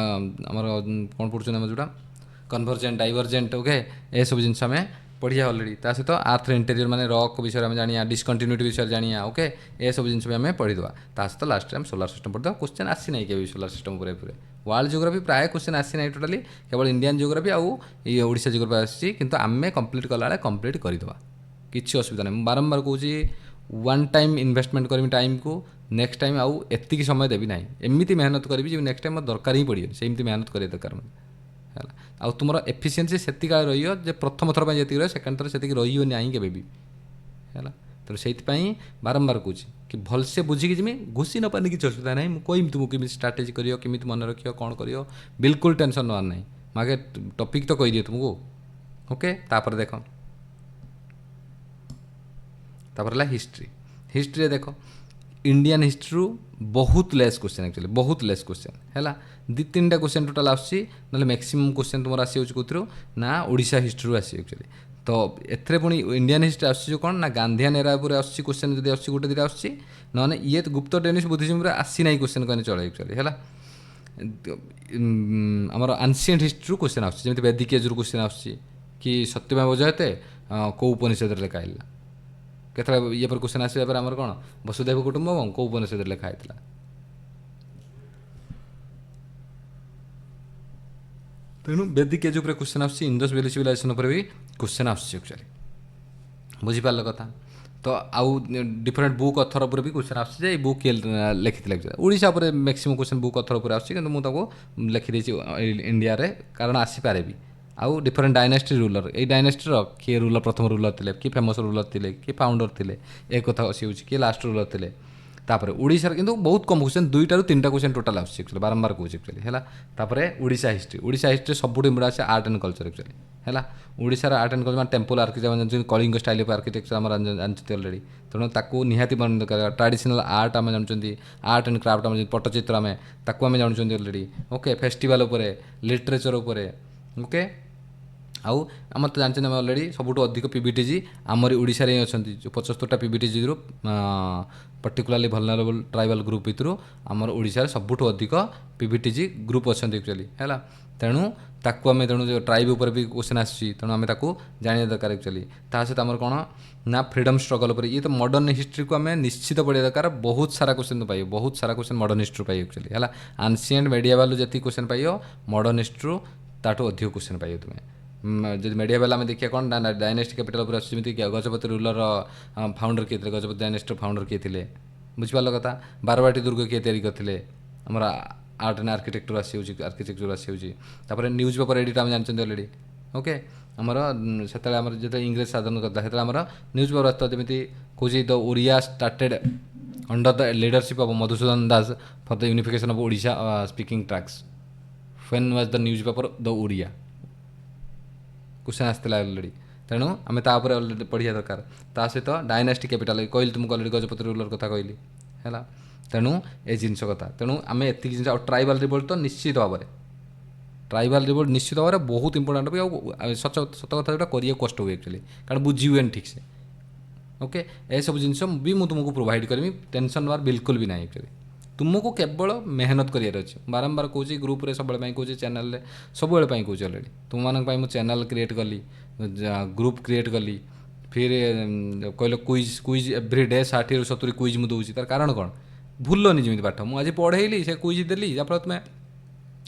ଆମର କ'ଣ ପଢ଼ୁଛନ୍ତି ଆମର ଯେଉଁଟା କନଭର୍ଜେଣ୍ଟ, ଡାଇଭର୍ଜେଣ୍ଟ, ଓକେ, ଏସବୁ ଜିନିଷ ଆମେ ପଢ଼ିବା ଅଲରେଡ଼ି। ତା ସହିତ ଆର୍ଥର ଇଣ୍ଟେରିୟର ମାନେ ରକ୍ ବିଷୟରେ ଆମେ ଜାଣିବା, ଡିସକଣ୍ଟିନ୍ୟୁଟି ବିଷୟରେ ଜାଣିବା, ଓକେ, ଏସବୁ ଜିନିଷ ବି ଆମେ ପଢ଼ିଦେବା। ତା ସହିତ ଲାଷ୍ଟରେ ଆମେ ସୋଲାର ସିଷ୍ଟମ୍ ପଢ଼ିଦେବା। କ୍ୱେଶ୍ଚନ୍ ଆସିନାହିଁ କେବେ ସୋଲାର ସିଷ୍ଟମ୍ ଉପରେ। ୱାର୍ଲଡ଼ ଜିଓଗ୍ରାଫି ପ୍ରାୟ କ୍ୱେଶ୍ଚନ୍ ଆସିନାହିଁ ଟୋଟାଲି, କେବଳ ଇଣ୍ଡିଆନ୍ ଜିଓଗ୍ରାଫି ଆଉ ଏଇ ଓଡ଼ିଶା ଜିଓଗ୍ରାଫି ଆସିଛି, କିନ୍ତୁ ଆମେ କମ୍ପ୍ଲିଟ୍ କଲାବେଳେ କମ୍ପ୍ଲିଟ୍ କରିଦେବା, କିଛି ଅସୁବିଧା ନାହିଁ। ମୁଁ ବାରମ୍ବାର କହୁଛି, ୱାନ୍ ଟାଇମ୍ ଇନଭେଷ୍ଟମେଣ୍ଟ କରିବି ଟାଇମ୍କୁ, ନେକ୍ସଟ ଟାଇମ୍ ଆଉ ଏତିକି ସମୟ ଦେବି ନାହିଁ। ଏମିତି ମେହନତ କରିବି ଯେ ନେକ୍ସଟ ଟାଇମ୍ ମୋର ଦରକାର ହିଁ ପଡ଼ିବନି, ସେମିତି ମେହନତ କରିବା ଦରକାର ମୋତେ ହେଲା। ଆଉ ତୁମର ଏଫିସିଏନ୍ସି ସେତିକି ରହିବ ଯେ ପ୍ରଥମ ଥର ପାଇଁ ଯେତିକି ରହିବ ସେକେଣ୍ଡ ଥର ସେତିକି ରହିବ ନାହିଁ କେବେ ବି ହେଲା। ତେଣୁ ସେଇଥିପାଇଁ ବାରମ୍ବାର କହୁଛି କି ଭଲସେ ବୁଝିକି ଯିମି, ଘୁଷି ନ ପାରିଲେ କିଛି ଅସୁବିଧା ନାହିଁ। ମୁଁ କହିବି ତୁମକୁ କେମିତି ଷ୍ଟ୍ରାଟେଜି କରିବ, କେମିତି ମନେ ରଖିବ, କ'ଣ କରିବ, ବିଲକୁଲ ଟେନସନ୍ ନେବାର ନାହିଁ। ମୁଁ ଆଗେ ଟପିକ୍ ତ କହିଦିଏ ତୁମକୁ, ଓକେ। ତାପରେ ଦେଖ, ତାପରେ ହେଲା ହିଷ୍ଟ୍ରି। ହିଷ୍ଟ୍ରିରେ ଦେଖ ଇଣ୍ଡିଆନ୍ ହିଷ୍ଟ୍ରିରୁ ବହୁତ ଲେସ୍ କ୍ୱେଶ୍ଚନ୍ ଆକ୍ଚୁଆଲି, ବହୁତ ଲେସ୍ କ୍ୱେଶ୍ଚନ୍ ହେଲା। 2-3ଟା କ୍ୱେଶ୍ଚନ୍ ଟୋଟାଲ୍ ଆସୁଛି, ନହେଲେ ମ୍ୟାକ୍ସିମମ୍ କ୍ୱେଶ୍ଚନ୍ ତୁମର ଆସିଯାଉଛି କେଉଁଥିରୁ ନା ଓଡ଼ିଶା ହିଷ୍ଟ୍ରିରୁ ଆସିବ ଆକ୍ଚୁଆଲି। ତ ଏଥିରେ ପୁଣି ଇଣ୍ଡିଆନ୍ ହିଷ୍ଟ୍ରି ଆସୁଛି ଯେଉଁ କ'ଣ ନା ଗାନ୍ଧିଆନ ଏରା ଉପରେ ଆସୁଛି କ୍ୱେଶ୍ଚନ୍, ଯଦି ଆସୁଛି ଗୋଟେ ଦୁଇଟା ଆସୁଛି, ନହେଲେ ଇଏ ଗୁପ୍ତ ଡେନିସ୍ ବୁଦ୍ଧିଜିମ୍ରେ ଆସିନାହିଁ କ୍ୱେଶ୍ଚନ୍ କହିଲେ ଚଳେ ଆକ୍ଚୁଆଲି ହେଲା। ଆମର ଆନ୍ସିଏଣ୍ଟ ହିଷ୍ଟ୍ରିରୁ କ୍ୱେଶ୍ଚନ୍ ଆସୁଛି, ଯେମିତି ବେଦିକ ଏଜ୍ରୁ କ୍ୱେଶ୍ଚନ୍ ଆସୁଛି କି ସତ୍ୟମେବ ଜୟତେ କେଉଁ ଉପନିଷଦରେ ଲେଖା ହେଇଥିଲା। କେତେବେଳେ ଇଏ ପରେ କ୍ୱେଶ୍ଚନ୍ ଆସିବା ପରେ ଆମର କ'ଣ ବସୁଦେବ କୁଟୁମ୍ବକମ୍ କେଉଁ ଉପନିଷଦରେ ଲେଖା ହେଇଥିଲା। ତେଣୁ ବେଦିକ ଏଜ୍ ଉପରେ କ୍ୱେଶ୍ଚନ୍ ଆସୁଛି, ଇଣ୍ଡସ୍ ଭ୍ୟାଲି ସିଭିଲାଇଜେସନ୍ ଉପରେ ବି କ୍ୱେଶ୍ଚନ୍ ଆସୁଛି ଆକ୍ଚୁଆଲି। ବୁଝିପାରିଲ କଥା? ତ ଆଉ ଡିଫରେଣ୍ଟ ବୁକ୍ ଅଥର ଉପରେ ବି କ୍ୱେଶ୍ଚନ୍ ଆସୁଛି ଯେ ଏଇ ବୁକ୍ କିଏ ଲେଖିଥିଲା ଆକ୍ଚୁଆଲି। ଓଡ଼ିଶା ଉପରେ ମ୍ୟାକ୍ସିମମ୍ କ୍ୱେଶ୍ଚନ୍ ବୁକ୍ ଅଥର ଉପରେ ଆସୁଛି, କିନ୍ତୁ ମୁଁ ତାକୁ ଲେଖିଦେଇଛି ଇଣ୍ଡିଆରେ, କାରଣ ଆସିପାରେ ବି। ଆଉ ଡିଫରେଣ୍ଟ ଡାଇନେଷ୍ଟି ରୁଲର, ଏଇ ଡାଇନେଷ୍ଟିର କିଏ ରୁଲର, ପ୍ରଥମ ରୁଲର ଥିଲେ, କିଏ ଫେମସ୍ ରୁଲର ଥିଲେ, କିଏ ଫାଉଣ୍ଡର ଥିଲେ, ଏ କଥା ଆସିଯାଉଛି, କିଏ ଲାଷ୍ଟ ରୁଲର ଥିଲେ। ତାପରେ ଓଡ଼ିଶାରେ କିନ୍ତୁ ବହୁତ କମ୍ କ୍ୱେଶ୍ଚନ୍, 2ଟାରୁ 3ଟା କ୍ୱେଶ୍ଚନ୍ ଟୋଟାଲ୍ ଆସୁଛି ଆକ୍ଚୁଆଲି, ବାରମ୍ବାର କହୁଛି ଆକ୍ଚୁଆଲି ହେଲା। ତାପରେ ଓଡ଼ିଶା ହିଷ୍ଟ୍ରି, ଓଡ଼ିଶା ହିଷ୍ଟ୍ରି ସବୁଠୁ ଇମ୍ପୋର୍ଟାଣ୍ଟ ଅଛି ଆର୍ଟ ଆଣ୍ଡ କଲଚର୍ ଆକ୍ଚୁଆଲି ହେଲା। ଓଡ଼ିଶାର ଆର୍ଟ ଆଣ୍ଡ କଲଚର୍ ମାନେ ଟେମ୍ପଲ୍ ଆର୍କିଟେକ୍ଚର, ଯେମିତି କଳିଙ୍ଗ ଷ୍ଟାଇଲ୍ ଅଫ୍ ଆର୍କିଟେକ୍ଚର ଆମର ଜାଣିଛନ୍ତି ଅଲରେଡ଼ି। ତେଣୁ ତାକୁ ନିହାତି ମନେ ଦରକାର। ଟ୍ରାଡ଼ିସନାଲ୍ ଆର୍ଟ ଆମେ ଜାଣୁଛନ୍ତି, ଆର୍ଟ ଆଣ୍ଡ କ୍ରାଫ୍ଟ ଆମେ ପଟ୍ଟଚିତ୍ର ଆମେ ତାକୁ ଆମେ ଜାଣୁଛନ୍ତି ଅଲରେଡ଼ି, ଓକେ। ଫେଷ୍ଟିଭାଲ୍ ଉପରେ, ଲିଟରେଚର୍ ଉପରେ, ଓକେ। ଆଉ ଆମର ତ ଜାଣିଛନ୍ତି ଆମେ ଅଲରେଡ଼ି ସବୁଠୁ ଅଧିକ ପିଭିଟିଜି ଆମରି ଓଡ଼ିଶାରେ ହିଁ ଅଛନ୍ତି। ଯେଉଁ 75ଟା ପିଭିଟିଜିରୁ ପର୍ଟିକୁଲାରଲି ଭଲନେରେବଲ୍ ଟ୍ରାଇବାଲ୍ ଗ୍ରୁପ୍ ଭିତରୁ ଆମର ଓଡ଼ିଶାରେ ସବୁଠୁ ଅଧିକ ପିଭିଟିଜି ଗ୍ରୁପ୍ ଅଛନ୍ତି ଆକ୍ଚୁଆଲି ହେଲା। ତେଣୁ ତାକୁ ଆମେ ଯେଉଁ ଟ୍ରାଇବ୍ ଉପରେ ବି କ୍ୱେଶ୍ଚନ୍ ଆସୁଛି, ତେଣୁ ଆମେ ତାକୁ ଜାଣିବା ଦରକାର ଆକ୍ଚୁଆଲି। ତା ସହିତ ଆମର କ'ଣ ନା ଫ୍ରିଡ଼ମ୍ ଷ୍ଟ୍ରଗଲ୍ ଉପରେ, ଇଏ ତ ମଡ଼ର୍ଣ୍ଣ ହିଷ୍ଟ୍ରିକୁ ଆମେ ନିଶ୍ଚିତ ପଢ଼ିବା ଦରକାର। ବହୁତ ସାରା କ୍ୱେଶ୍ଚନ୍ ପାଇବ, ବହୁତ ସାରା କ୍ୱେଶ୍ଚନ୍ ମଡ଼ର୍ଣ୍ଣ ହିଷ୍ଟ୍ରିରୁ ପାଇବ ଆକ୍ଚୁଆଲି ହେଲା। ଆନ୍ସିଏଣ୍ଟ ମେଡ଼ିଆଭାଲରୁ ଯେତିକି କ୍ୱେଶ୍ଚନ୍ ପାଇବ, ମଡ଼ର୍ଣ୍ଣ ହିଷ୍ଟ୍ରିରୁ ତାଠୁ ଅଧିକ କ୍ୱେଶ୍ଚନ୍ ପାଇବ ତୁମେ। ଯଦି ମେଡ଼ିଆଭାଲ ଆମେ ଦେଖିବା କ'ଣ ନା ଡାଇନେଷ୍ଟି କ୍ୟାପିଟାଲ୍ ଉପରେ ଆସୁଛି, ଯେମିତି ଗଜପତି ରୁଲର ଫାଉଣ୍ଡର କିଏ ଥିଲେ, ଗଜପତି ଡାଇନେଷ୍ଟିର ଫାଉଣ୍ଡର କିଏ ଥିଲେ, ବୁଝିପାରିଲ କଥା। ବାରବାଟୀ ଦୁର୍ଗ କିଏ ତିଆରି କରିଥିଲେ, ଆମର ଆର୍ଟ ଆଣ୍ଡ ଆର୍କିଟେକ୍ଚର ଆସିଯାଉଛି। ତାପରେ ନ୍ୟୁଜ୍ ପେପର୍ ଏଡ଼ିଟ୍ ଆମେ ଜାଣିଛନ୍ତି ଅଲରେଡ଼ି। ଓକେ, ଆମର ସେତେବେଳେ ଆମର ଯେତେବେଳେ ଇଂରେଜ ଶାସନ କରିଥିଲା ସେତେବେଳେ ଆମର ନ୍ୟୁଜ୍ ପେପର୍ ଆସିଥିଲା, ଯେମିତି କହୁଛି the Odia started under the leadership of Madhusudan Das for the unification of Odisha speaking tracts. When was the newspaper the Odia, question ଆସିଥିଲା ଅଲରେଡ଼ି। ତେଣୁ ଆମେ ତା ଉପରେ ଅଲରେଡ଼ି ପଢ଼ିବା ଦରକାର। ତା ସହିତ ଡାଇନାଷ୍ଟି କ୍ୟାପିଟାଲ୍ କହିଲି ତୁମକୁ ଅଲରେଡ଼ି, ଗଜପତି ରୁଲର କଥା କହିଲି ହେଲା। ତେଣୁ ଏ ଜିନିଷ କଥା, ତେଣୁ ଆମେ ଏତିକି ଜିନିଷ। ଆଉ ଟ୍ରାଇବାଲ୍ ରିଭୋଲ୍ଟ ତ ନିଶ୍ଚିତ ଭାବରେ, ଟ୍ରାଇବାଲ୍ ରିଭୋଲ୍ଟ ନିଶ୍ଚିତ ଭାବରେ ବହୁତ ଇମ୍ପୋର୍ଟାଣ୍ଟ ବି। ଆଉ ସତ କଥା ଯେଉଁଟା କରିବାକୁ କଷ୍ଟ ହୁଏ ଆକ୍ଚୁଆଲି, କାରଣ ବୁଝି ହୁଏନି ଠିକ୍ ସେ। ଓକେ, ଏସବୁ ଜିନିଷ ବି ମୁଁ ତୁମକୁ ପ୍ରୋଭାଇଡ଼ କରିବି, ଟେନସନ୍ ନେବାର ବିଲକୁଲ ବି ନାହିଁ ଆକ୍ଚୁଆଲି। ତୁମକୁ କେବଳ ମେହନତ କରିବାର ଅଛି। ବାରମ୍ବାର କହୁଛି, ଗ୍ରୁପ୍ରେ ସବୁବେଳେ ପାଇଁ କହୁଛି, ଚ୍ୟାନେଲ୍ରେ ସବୁବେଳେ ପାଇଁ କହୁଛି ଅଲରେଡ଼ି। ତୁମମାନଙ୍କ ପାଇଁ ମୁଁ ଚ୍ୟାନେଲ୍ କ୍ରିଏଟ୍ କଲି, ଗ୍ରୁପ୍ କ୍ରିଏଟ୍ କଲି, ଫିର୍ କହିଲ କୁଇଜ୍ ଏଭ୍ରି ଡେ 60ରୁ 70 କୁଇଜ୍ ମୁଁ ଦେଉଛି। ତାର କାରଣ କ'ଣ? ଭୁଲନି ଯେମିତି ପାଠ। ମୁଁ ଆଜି ପଢ଼େଇଲି, ସେ କୁଇଜ୍ ଦେଲି, ଯାହାଫଳରେ ତୁମେ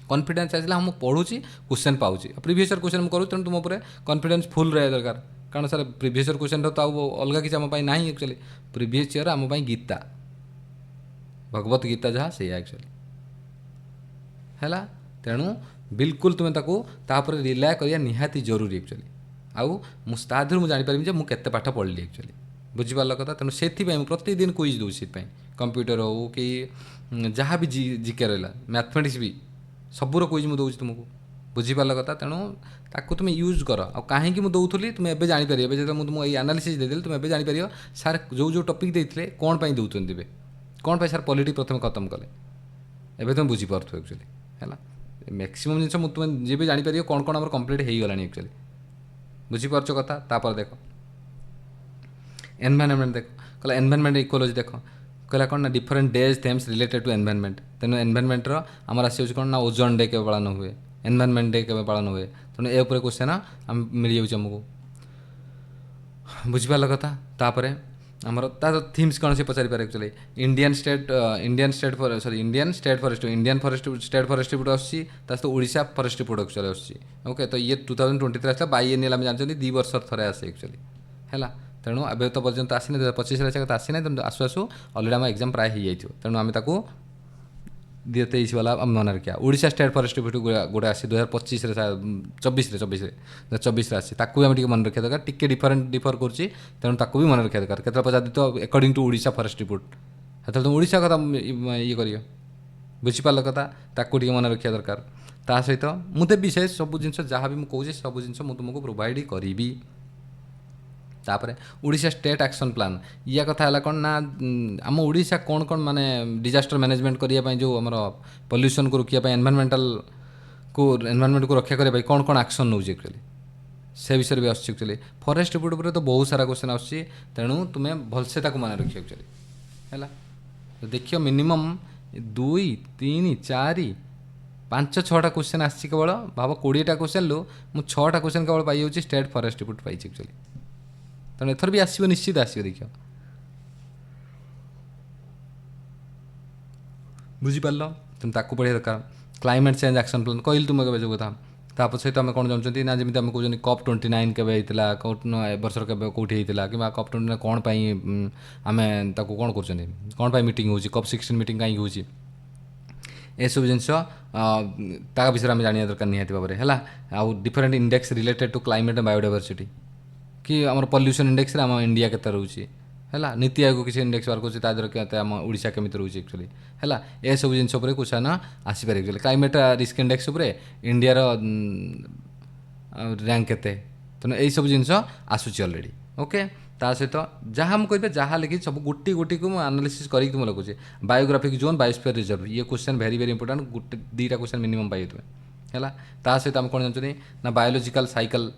କନଫିଡେନ୍ସ ଆସିଲା, ହଁ ମୁଁ ପଢ଼ୁଛି, କ୍ୱେଶ୍ଚନ୍ ପାଉଛି। ପ୍ରିଭିୟସ୍ ଇୟର୍ କ୍ୱେଶ୍ଚନ୍ ମୁଁ କରୁଛି, ତେଣୁ ତୁମ ଉପରେ କନଫିଡେନ୍ସ ଫୁଲ୍ ରହିବା ଦରକାର। କାରଣ ସାର୍ ପ୍ରିଭିୟସ୍ ଇୟର୍ କ୍ୱେଶ୍ଚନ୍ର ତ ଆଉ ଅଲଗା କିଛି ଆମ ପାଇଁ ନାହିଁ ଆକ୍ଚୁଆଲି। ପ୍ରିଭିୟସ୍ ଇୟର୍ ଆମ ପାଇଁ ଗୀତା, ଭଗବତ ଗୀତା ଯାହା ସେଇଆ ଆକ୍ଚୁଆଲି ହେଲା। ତେଣୁ ବିଲକୁଲ ତୁମେ ତାକୁ ତାପରେ ରିଲାଏ କରିବା ନିହାତି ଜରୁରୀ ଆକ୍ଚୁଆଲି। ଆଉ ମୁଁ ତା ଦେହରୁ ମୁଁ ଜାଣିପାରିବି ଯେ ମୁଁ କେତେ ପାଠ ପଢ଼ିଲି ଆକ୍ଚୁଆଲି, ବୁଝିପାରିଲ କଥା। ତେଣୁ ସେଥିପାଇଁ ମୁଁ ପ୍ରତିଦିନ କୁଇଜ୍ ଦେଉଛି। ସେଥିପାଇଁ କମ୍ପ୍ୟୁଟର ହେଉ କି ଯାହା ବି ଜିକେ ରହିଲା, ମ୍ୟାଥମେଟିକ୍ସ ବି, ସବୁର କୁଇଜ୍ ମୁଁ ଦେଉଛି ତୁମକୁ, ବୁଝିପାରିଲ କଥା। ତେଣୁ ତାକୁ ତୁମେ ୟୁଜ୍ କର। ଆଉ କାହିଁକି ମୁଁ ଦେଉଥିଲି ତୁମେ ଏବେ ଜାଣିପାରିବ। ଏବେ ଯେତେବେଳେ ମୁଁ ତୁମକୁ ଏଇ ଆନାଲିସିସ୍ ଦେଇଦେଲି, ତୁମେ ଏବେ ଜାଣିପାରିବ ସାର୍ ଯେଉଁ ଟପିକ୍ ଦେଇଥିଲେ କ'ଣ ପାଇଁ ଦେଉଛନ୍ତି, ଏବେ କ'ଣ ପାଇଁ ସାର୍ ପଲିଟିକ୍ସ ପ୍ରଥମେ ଖତମ କଲେ। ଏବେ ତୁମେ ବୁଝିପାରୁଥିବ ଆକ୍ଚୁଆଲି ହେଲା। ମ୍ୟାକ୍ସିମମ୍ ଜିନିଷ ମୁଁ ତୁମେ ଯେବେ ଜାଣିପାରିବ କ'ଣ କ'ଣ ଆମର କମ୍ପ୍ଲିଟ୍ ହେଇଗଲାଣି ଆକ୍ଚୁଆଲି, ବୁଝିପାରୁଛ କଥା। ତାପରେ ଦେଖ ଏନଭାୟରନମେଣ୍ଟ, ଦେଖ କହିଲା ଏନଭାୟରନମେଣ୍ଟ ଇକୋଲୋଜି, ଦେଖ କହିଲା କ'ଣ ନା different days themes related to environment. ତେଣୁ ଏନଭାୟରନମେଣ୍ଟର ଆମର ଆସିଯାଉଛି କ'ଣ ନା ଓଜୋନ୍ ଡେ କେବେ ପାଳନ ହୁଏ, ଏନଭାୟରନମେଣ୍ଟ ଡେ କେବେ ପାଳନ ହୁଏ। ତେଣୁ ଏ ଉପରେ କ୍ୱେଶ୍ଚନ୍ ଆମେ ମିଳିଯାଉଛି ଆମକୁ, ବୁଝିପାରିଲ କଥା। ତାପରେ ଆମର ତାର ଥିମ୍ସ କ'ଣ ସେ ପଚାରିପାରେ actually. Indian state forestry board ଆସୁଛି। ତା ସହିତ ଓଡ଼ିଶା ଫରେଷ୍ଟ୍ରି ବୋର୍ଡ଼ ଆକ୍ଚୁଆଲି ଆସୁଛି। ଓକେ, ତ ଇଏ 2023 ଆସିଲା, ବାଇଏନିଆଲ୍ ଆମେ ଜାଣିଛନ୍ତି 2 ବର୍ଷର ଥରେ ଆସେ ଆକ୍ଚୁଆଲି ହେଲା। ତେଣୁ ଏବେ ତ ପର୍ଯ୍ୟନ୍ତ ଆସିନି, 2025ରେ ଆସିବା କଥା ଆସିନାହିଁ। ତେଣୁ ଆସୁ ଆସୁ ଅଲରେଡ଼ି ଆମ ଏକ୍ଜାମ୍ ପ୍ରାୟ ହେଇଯାଇଥିବ। ତେଣୁ ଆମେ ତାକୁ 2023 ବାଲା ମନେ ରଖିବା। ଓଡ଼ିଶା ଷ୍ଟେଟ୍ ଫରେଷ୍ଟ୍ରି ବୋର୍ଡ଼ ଗୋଟେ ଆସି 2025ରେ 2024ରେ ଆସିଛି, ତାକୁ ବି ଆମେ ଟିକେ ମନେ ରଖିବା ଦରକାର। ଟିକେ ଡିଫର କରୁଛି, ତେଣୁ ତାକୁ ବି ମନେ ରଖିବା ଦରକାର। କେତେବେଳେ ପଚାରି ତ according to Odisha forestry board, ସେତେବେଳେ ତୁମ ଓଡ଼ିଶା କଥା ଇଏ କରିବ, ବୁଝିପାରିଲ କଥା। ତାକୁ ଟିକେ ମନେ ରଖିବା ଦରକାର। ତା ସହିତ ମୁଁ ଦେବି ସେ ସବୁ ଜିନିଷ, ଯାହା ବି ମୁଁ କହୁଛି ସବୁ ଜିନିଷ ମୁଁ ତୁମକୁ ପ୍ରୋଭାଇଡ଼ କରିବି। ତାପରେ ଓଡ଼ିଶା ଷ୍ଟେଟ୍ ଆକ୍ସନ୍ ପ୍ଲାନ୍, ଇଆ କଥା ହେଲା କ'ଣ ନା ଆମ ଓଡ଼ିଶା କ'ଣ କ'ଣ ମାନେ ଡିଜାଷ୍ଟର ମ୍ୟାନେଜମେଣ୍ଟ କରିବା ପାଇଁ, ଯେଉଁ ଆମର ପଲ୍ୟୁସନ୍କୁ ରୋକିବା ପାଇଁ, ଏନଭାୟରନମେଣ୍ଟକୁ ରକ୍ଷା କରିବା ପାଇଁ କ'ଣ କ'ଣ ଆକ୍ସନ୍ ନେଉଛି ଆକ୍ଚୁଆଲି, ସେ ବିଷୟରେ ବି ଆସୁଛି ଆକ୍ଚୁଆଲି। ଫରେଷ୍ଟ ବୋର୍ଡ଼ ଉପରେ ତ ବହୁତ ସାରା କ୍ୱେଶ୍ଚନ୍ ଆସୁଛି, ତେଣୁ ତୁମେ ଭଲସେ ତାକୁ ମନେ ରଖିବ ଆକ୍ଚୁଆଲି ହେଲା। ଦେଖିବ ମିନିମମ୍ 2, 3, 4, 5, 6ଟା କ୍ୱେଶ୍ଚନ୍ ଆସିଛି କେବଳ। ଭାବ 20ଟା କ୍ୱେଶ୍ଚନ୍ରୁ ମୁଁ 6ଟା କ୍ୱେଶ୍ଚନ୍ କେବଳ ପାଇଯାଉଛି ଷ୍ଟେଟ୍ ଫରେଷ୍ଟ ବୋର୍ଡ଼ ପାଇଛି ଆକ୍ଚୁଆଲି। ତେଣୁ ଏଥର ବି ଆସିବ, ନିଶ୍ଚିତ ଆସିବ, ଦେଖିବ, ବୁଝିପାରିଲ। ତେଣୁ ତାକୁ ପଢ଼ିବା ଦରକାର। କ୍ଲାଇମେଟ୍ ଚେଞ୍ଜ ଆକ୍ସନ୍ ପ୍ଲାନ୍ କହିଲି ତୁମକୁ ଏବେ ଯେଉଁ କଥା। ତାପରେ ସହିତ ଆମେ କ'ଣ ଜାଣୁଛନ୍ତି ନା ଯେମିତି ଆମେ କହୁଛନ୍ତି COP29 କେବେ ହେଇଥିଲା, ଏ ବର୍ଷର କେବେ କେଉଁଠି ହେଇଥିଲା, କିମ୍ବା COP29 କ'ଣ ପାଇଁ ଆମେ ତାକୁ କ'ଣ କରୁଛନ୍ତି, କ'ଣ ପାଇଁ ମିଟିଂ ହେଉଛି, COP16 ମିଟିଂ କାହିଁକି ହେଉଛି, ଏସବୁ ଜିନିଷ ତା ବିଷୟରେ ଆମେ ଜାଣିବା ଦରକାର ନିହାତି ଭାବରେ ହେଲା। ଆଉ different index related two climate and biodiversity, କି ଆମର ପଲ୍ୟୁସନ୍ ଇଣ୍ଡେକ୍ସରେ ଆମ ଇଣ୍ଡିଆ କେତେ ରହୁଛି ହେଲା। ନୀତି ଆୟୋଗ କିଛି ଇଣ୍ଡେକ୍ସ ବାହାର କରୁଛି, ତା ଦେହରେ କେତେ ଆମ ଓଡ଼ିଶା କେମିତି ରହୁଛି ଆକ୍ଚୁଆଲି ହେଲା। ଏସବୁ ଜିନିଷ ଉପରେ କ୍ୱେଶ୍ଚନ୍ ଆସିପାରେ ଆକ୍ଚୁଆଲି। କ୍ଲାଇମେଟ୍ ରିସ୍କ ଇଣ୍ଡେକ୍ସ ଉପରେ ଇଣ୍ଡିଆର ର୍ୟାଙ୍କ କେତେ, ତେଣୁ ଏଇସବୁ ଜିନିଷ ଆସୁଛି ଅଲରେଡ଼ି। ଓକେ, ତା ସହିତ ଯାହା ମୁଁ କହିବି, ଯାହା ଲେଖିଛି ସବୁ ଗୋଟିକୁ ମୁଁ ଆନାଲିସିସ୍ କରିକି ତୁମକୁ ଲେଖୁଛି। ବାୟୋଗ୍ରାଫିକ୍ ଜୋନ୍, ବାୟୋସ୍ଫିୟର ରିଜର୍ଭ, ଇଏ କ୍ୱେଶ୍ଚନ୍ ଭେରି ଭେରି ଇମ୍ପୋର୍ଟାଣ୍ଟ। 1-2ଟା କ୍ୱେଶ୍ଚନ୍ ମିନିମମ୍ ପାଇବେ ତୁମେ है ता सहित आम कौन जानते ना बायोलोजिकल साइकिल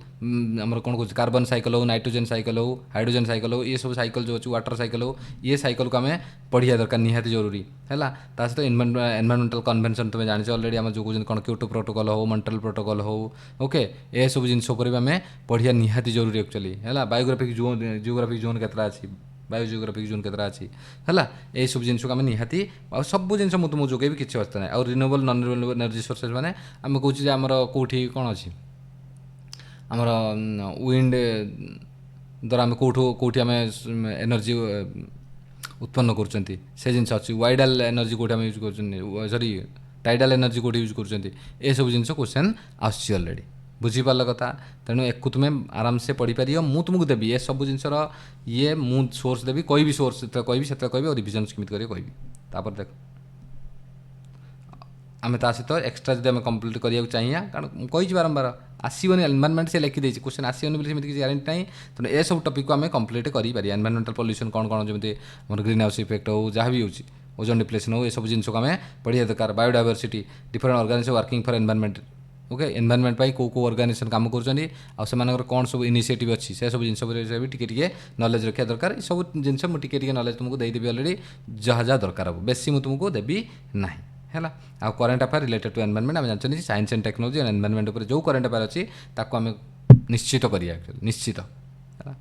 आमर कौन कह कार्बन साइकिल हो नाइट्रोजेन साइकिल हो हाइड्रोजेन साइकिल हो ये सब साइकिल जो अच्छे वाटर साइकिल हो ये साइकिल को आम पढ़िया दरकार निहाती जरूरी है ता सहित एनवायरमेंटल कन्वेंशन तुम जाने अलरेडी आम जो कहते कौन क्योटो प्रोटोकॉल हो मॉन्ट्रियल प्रोटोकॉल हो ओके ये सब जिन आम पढ़िया निहाती जरूरी एक्चुअली है बायोग्राफिक जियोग्राफिक जोन केतरा अच्छी बायोजियोग्राफिक जोन केतरा अच्छी है यही सब जिन आम निहाती आ सब जिन तुमको जोगे किसी अवस्था ना आ renewable non renewable energy sources मैंने आम कहे आमर कौटी कौन अच्छी आमर विंड द्वारा आम कौटी आम एनर्जी उत्पन्न कर जिन अच्छी वाइडाल एनर्जी कौटी आम यूज कर सरी टाइडाल एनर्जी कौटी यूज कर सब जिन क्वेश्चन आसूँ अलरेडी बुझीपार कथा तेणु एक तुम्हें आराम से पढ़ी पार मु तुमको देवी ये सब जिनसर ये मु सोर्स देवी कहि सोर्स कहि से कहि रिविजन केमी करें कहि तापर देख आम ता सहित एक्सट्रा जब आम कम्प्लीट करने चाहिए कारण कही बारंबार आसोनी एनवायरमेंट से लिखिदे क्वेश्चन आसोनी बोली किसी गारंटी नहीं तेणु ये सब टॉपिक को आम कम्प्लीट करें एनवायरमेंटल पॉल्यूशन कौन कौन जमी ग्रीन हाउस इफेक्ट हो जहाँ भी होची ओजोन डिप्लेशन हो ये सब जिन को आम पढ़िया दरकार biodiversity different organisation working for environment okay environment कौ कौ ऑर्गेनाइजेशन काम कर कौन सब इनिशिएटिव अच्छी से सब जिन भी टिके नॉलेज रखा दरकार ये सब जिन मुझे नॉलेज तुमको देदेवी अलरेडी जहाँ जहाँ दरकार हो बेसी मुझे तुमको देवी ना है आ current affair related to environment आम जानते science and technology and environment पर जो करेन्ट अफेयर अच्छी ताको आम निश्चित करिया निश्चित है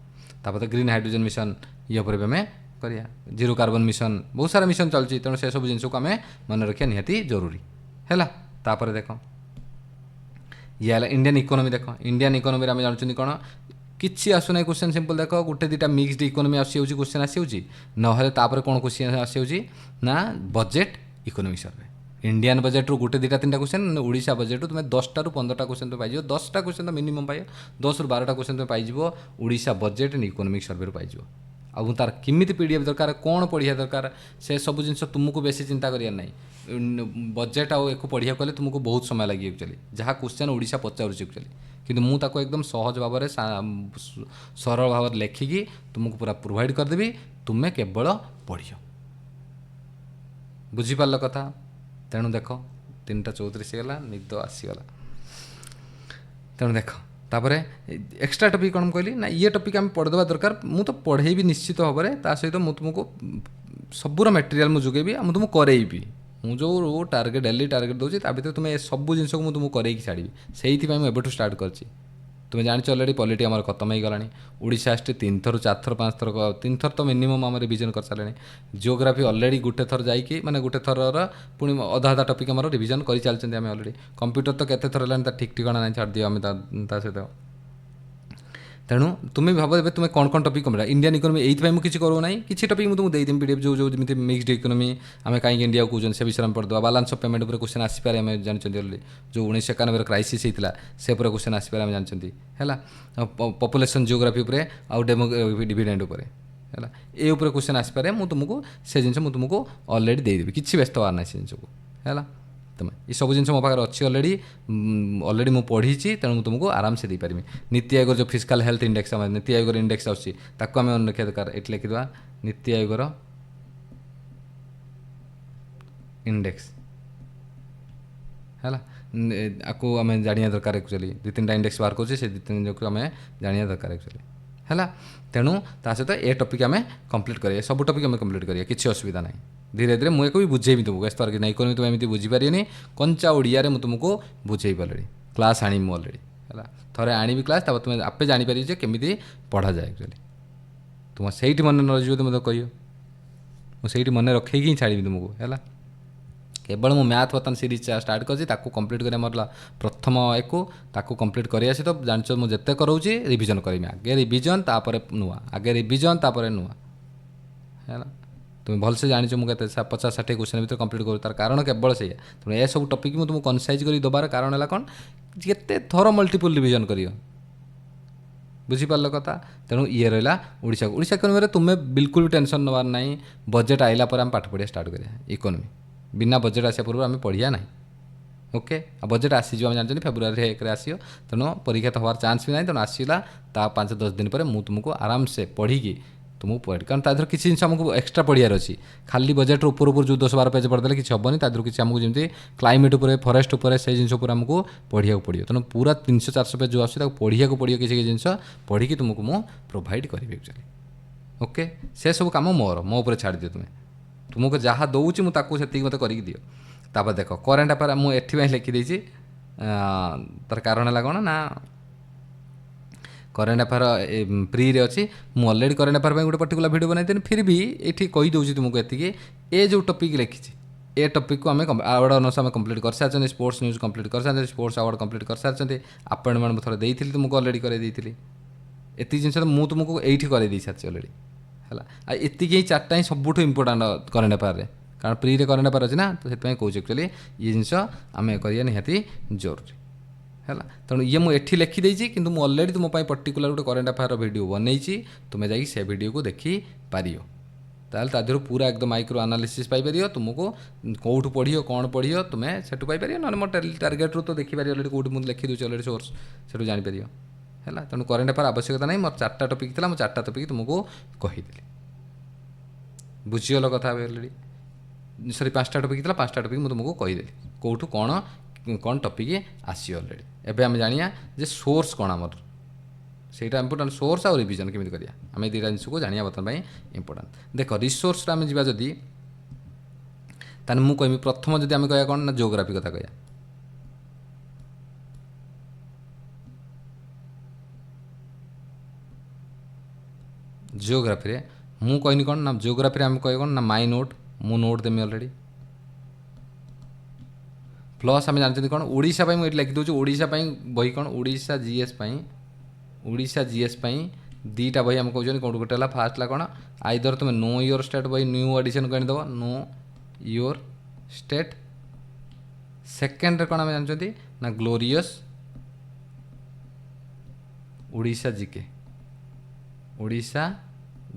तापर ग्रीन हाइड्रोजन मिशन ये उपर भी आम करिया जीरो कार्बन मिशन बहुत सारा मिशन चलती तेणु से सब जिन को आम मन रखा निहाती जरूरी है तापर देख ये है इंडियन इकोनॉमी देख इंडियन इकोनॉमी आम जानते कौन किसी आसुना क्वेश्चन सिंपल देख गोटे दुटा मिक्सड इकोनॉमी आसी क्वेश्चन आसी ना कौन क्वेश्चन आसी ना budget economic survey Indian budget रू गोटे दुटा 3टा क्वेश्चन ओडिशा बजेट रू तुम 10टा रू 15टा क्वेश्चन तुम पाइज 10टा क्वेश्चन तो मिनिमम पाइ 10 रू 12टा क्वेश्चन तुम pies Odisha budget and economic survey pies आउ तार किमिति पीडीएफ दरकार कौन पढ़िया दरकार से सब जिन तुमको बेसी चिंता करिया नहीं बजेट आउ एक पढ़िया कले तुमको बहुत समय लगे एक्चुअली जहाँ क्वेश्चन ओडिशा पचारुଛି एक्चुअली किंतु मु ताको एकदम सहज भाव में सरल भाव लेखिकी तुमको पूरा प्रोवाइड करदेवी तुम्हें केवल पढ़ बुझीपार कथा तेणु देख 3:34 गला निद आसीगला तेणु देख तापर एक्सट्रा टॉपिक कौन कहली ना ये टॉपिक आम पढ़ीदेवा दरकार मु तो पढ़ेबी निश्चित भाव में ता सहित मुझे तुमको सबूर मटेरियल मुझे जोगेबी आ तुमको करेबी मु जो टार्गेट डेली टार्गेट दूसरी भितर तुम्हें सब जिन को तुमको करैकी छाड़ी से मुझे स्टार्ट करची तुम्हें जानी अलरेडी पॉलिटी आम खत्म हो गलानी ओडिशा हिस्ट्री 3 थर 4 थर 5 थर 3 थर तो मिनिमम आम रिविजन कर सारे जियोग्राफी अलरेडी गोटे थर जाइए माने गोटे थर पुणी अधा अधा टॉपिक आम रिविजन कर चलते आम अलरेडी कंप्यूटर तो केते थर है ठीक ठिकाना ना छाड़ दियो आम सहित तेणु तुम्हें भाव ए तुम्हें कौन कौन टॉपिक मिला इंडियन इकोनॉमी ये मुझे किसी करूँ ना किसी टॉपिक मुझे तुमको देदेवी पीडीएफ जो जमी मिक्सड इकोनॉमी आम कहीं इंडिया को कहते से विषय में पढ़ा बालांस ऑफ पेमेंट पर क्वेश्चन आसपे आम जानते अलरेडी जो 1991 क्राइसिस होता से पूरा क्वेश्चन आसपे आम जानते है पॉपुलेशन जियोग्राफी उपर आउ डिविडेंड उपर है ये क्वेश्चन आसपे मुझे तुमको से जिन तुमको अलरेडी देदेवी किसी व्यस्त हबार ना से जिन को है तुम ये सब जिन मो पाखे अच्छी अलरेडी मुझे पढ़ी तेणु तुमको आराम से दे पारि नीति आयोग जो physical health index NITI Aayog index आम मन रखा दरकार ये लिखिदा नीति आयोग इंडेक्स है आपको आम जाना दरकार एक्चुअली 2-3टा इंडेक्स बाहर कर 2-3 आम जाना दरकार एक्चुअली है तेणु ता सहित ए टॉपिक आम कंप्लीट करिए सब टॉपिक आम कंप्लीट करिए किसी असुविधा ना धीरे धीरे मुझे भी बुझेबी तुमको व्यस्त पार्क ना इकोनॉमी तुम एमती बुझीपारे कंचा ओडिया रे तुमको बुझेबी अलरेडी क्लास आनी अलरेडी है थोड़े आनी क्लास तापर तुम आपे जापर केमी पढ़ा जाए एक्चुअली तुम से मन न रही तो मतलब कह मुझे मन रखे ही छाड़ी तुमको है केवल मु मैथ बर्तन सीरीज स्टार्ट कर कंप्लीट कर मोर प्रथम एक कंप्लीट कर तो जान मुझे कराऊँ रिविजन करी आगे रिविजन तापर नुआ आगे रिविजन तापर नुआ है तुम भलसे जानी मुझे 50-60 क्वेश्चन भर कंप्लीट करूँ तार कारण केवल से तुम यह सब टॉपिक मुझे तुमको कनसाइज कर दबार कारण है कौन जिते थर मल्टीपल रिविजन कर बुझीपार कथा तेणु ये रहा ओडिशा इकोनॉमी तुम्हें बिल्कुल भी टेंशन नबार ना बजेट आइला पर आम पाठ पढ़िया स्टार्ट करिया इकोनॉमी बिना बजेट आसा पूर्व आम पढ़िया ना ओके आ बजेट आसीज आम जानते फेब्रुआरी 1 आसो तेणु परीक्षा तो हमार चान्स भी ना तेणु आसला 5-10 दिन पर मुझे तुमको आराम से पढ़ी तुमको पढ़ कारण तादेह किसी जिन आमको एक्सट्रा पढ़ियार अच्छी खाली बजेट ऊपर ऊपर जो 10-12 पेज पढ़देले किसी हेनी तादेह किसी आमको जमी क्लाइमेट उपर फरेस्ट उपर से जिन आमको पढ़िया पड़ो तेणु पूरा 300-400 पेज जो आस पढ़िया पड़ो किसी जिन पढ़ी तुमको मु प्रोवाइड करी एक्चुअली ओके से सब कम मोर मो उपर छाड़ दियो तुमको जहाँ दौची मुझे मत कर दियो तापर देख करेन्ट अफेयर मुझे लिखिदी तार कारण है कौन ना करेन्ट अफेयर प्री रे अच्छी मुझे अलरेडी करेन्ट अफेयर गोटे पर्टिकुलर वीडियो बनाई फिर भी ये कहीदे तुमको ये ए जो टॉपिक लिखी ए टॉपिक को आम आवार्ड अनुसार आम कंप्लीट कर सारी स्पोर्ट्स न्यूज कंप्लीट कर सारी स्पोर्ट्स अवार्ड कंप्लीट कर सारी अपॉइंटमेंट थोड़े देती तुमको अलरेडी कर एति जिन मुझे तुमको ये कर सारी अलरेडी है ये चार्टा ही सबुठ इम्पोर्टाट करेन्ट अफेयर कारण प्री रे करेन्ट अफेयर अच्छी ना तो से कौच एक्चुअली ये जिन आम कर निहाती जरूरी है तेणु ये मुझे लिखिदे कि मुझे अलरेडी तुम पर्टिकुलर गोटे करेन्ट अफेयर वीडियो बनई तुम्हें जाकि से वीडियो को देखिपार ताल तादेह पूरा एकदम माइक्रो एनालिसिस पाइपर तुमको कौटू पढ़ियो कौन पढ़ियो तुम्हें सेठू पाइपर ना मो टार्गेट रू तो देखिपार अलरेडी कौट मुझे लिखिदी अलरेडी सोर्स से जापर है तेणु करेन्ट अफेयर आवश्यकता नहीं मोर 4टा टॉपिक था 4टा टॉपिक तुमको कहीदेली बुझीगल कथा अलरेडी सरी 5टा टॉपिक था 5टा टॉपिक मुझे तुमको कहीदेली कौटू कौन टॉपिक आसी अलरेडी एवं आम जाना जे सोर्स कौन आमर से इम्पोर्टाट सोर्स आउ रिविजन केमी करिया आम ये 2टा जिन को जाना बर्तमान इम्पोर्टाट देख रिसोर्स आम जा जदि ताने मु कहमी प्रथम जदि आम कह कौन ना जियोग्राफी कथा कह जियोग्राफी रे मु कहनी कौन ना जियोग्राफी आम कह कौन ना माई नोट मु नोट देमी अलरेडी प्लस आम जानते कौन ओडिशा मुझे लिखिदे ओडिशा बही कौन ओडिशा जीएस 2टा बही आम कहते कौन गोटे है फास्ट कौन आइदर तुम नो योर स्टेट बही न्यू एडिशन कर नो योर स्टेट सेकेंड कौन आम जानते ना ग्लोरियस ओडिशा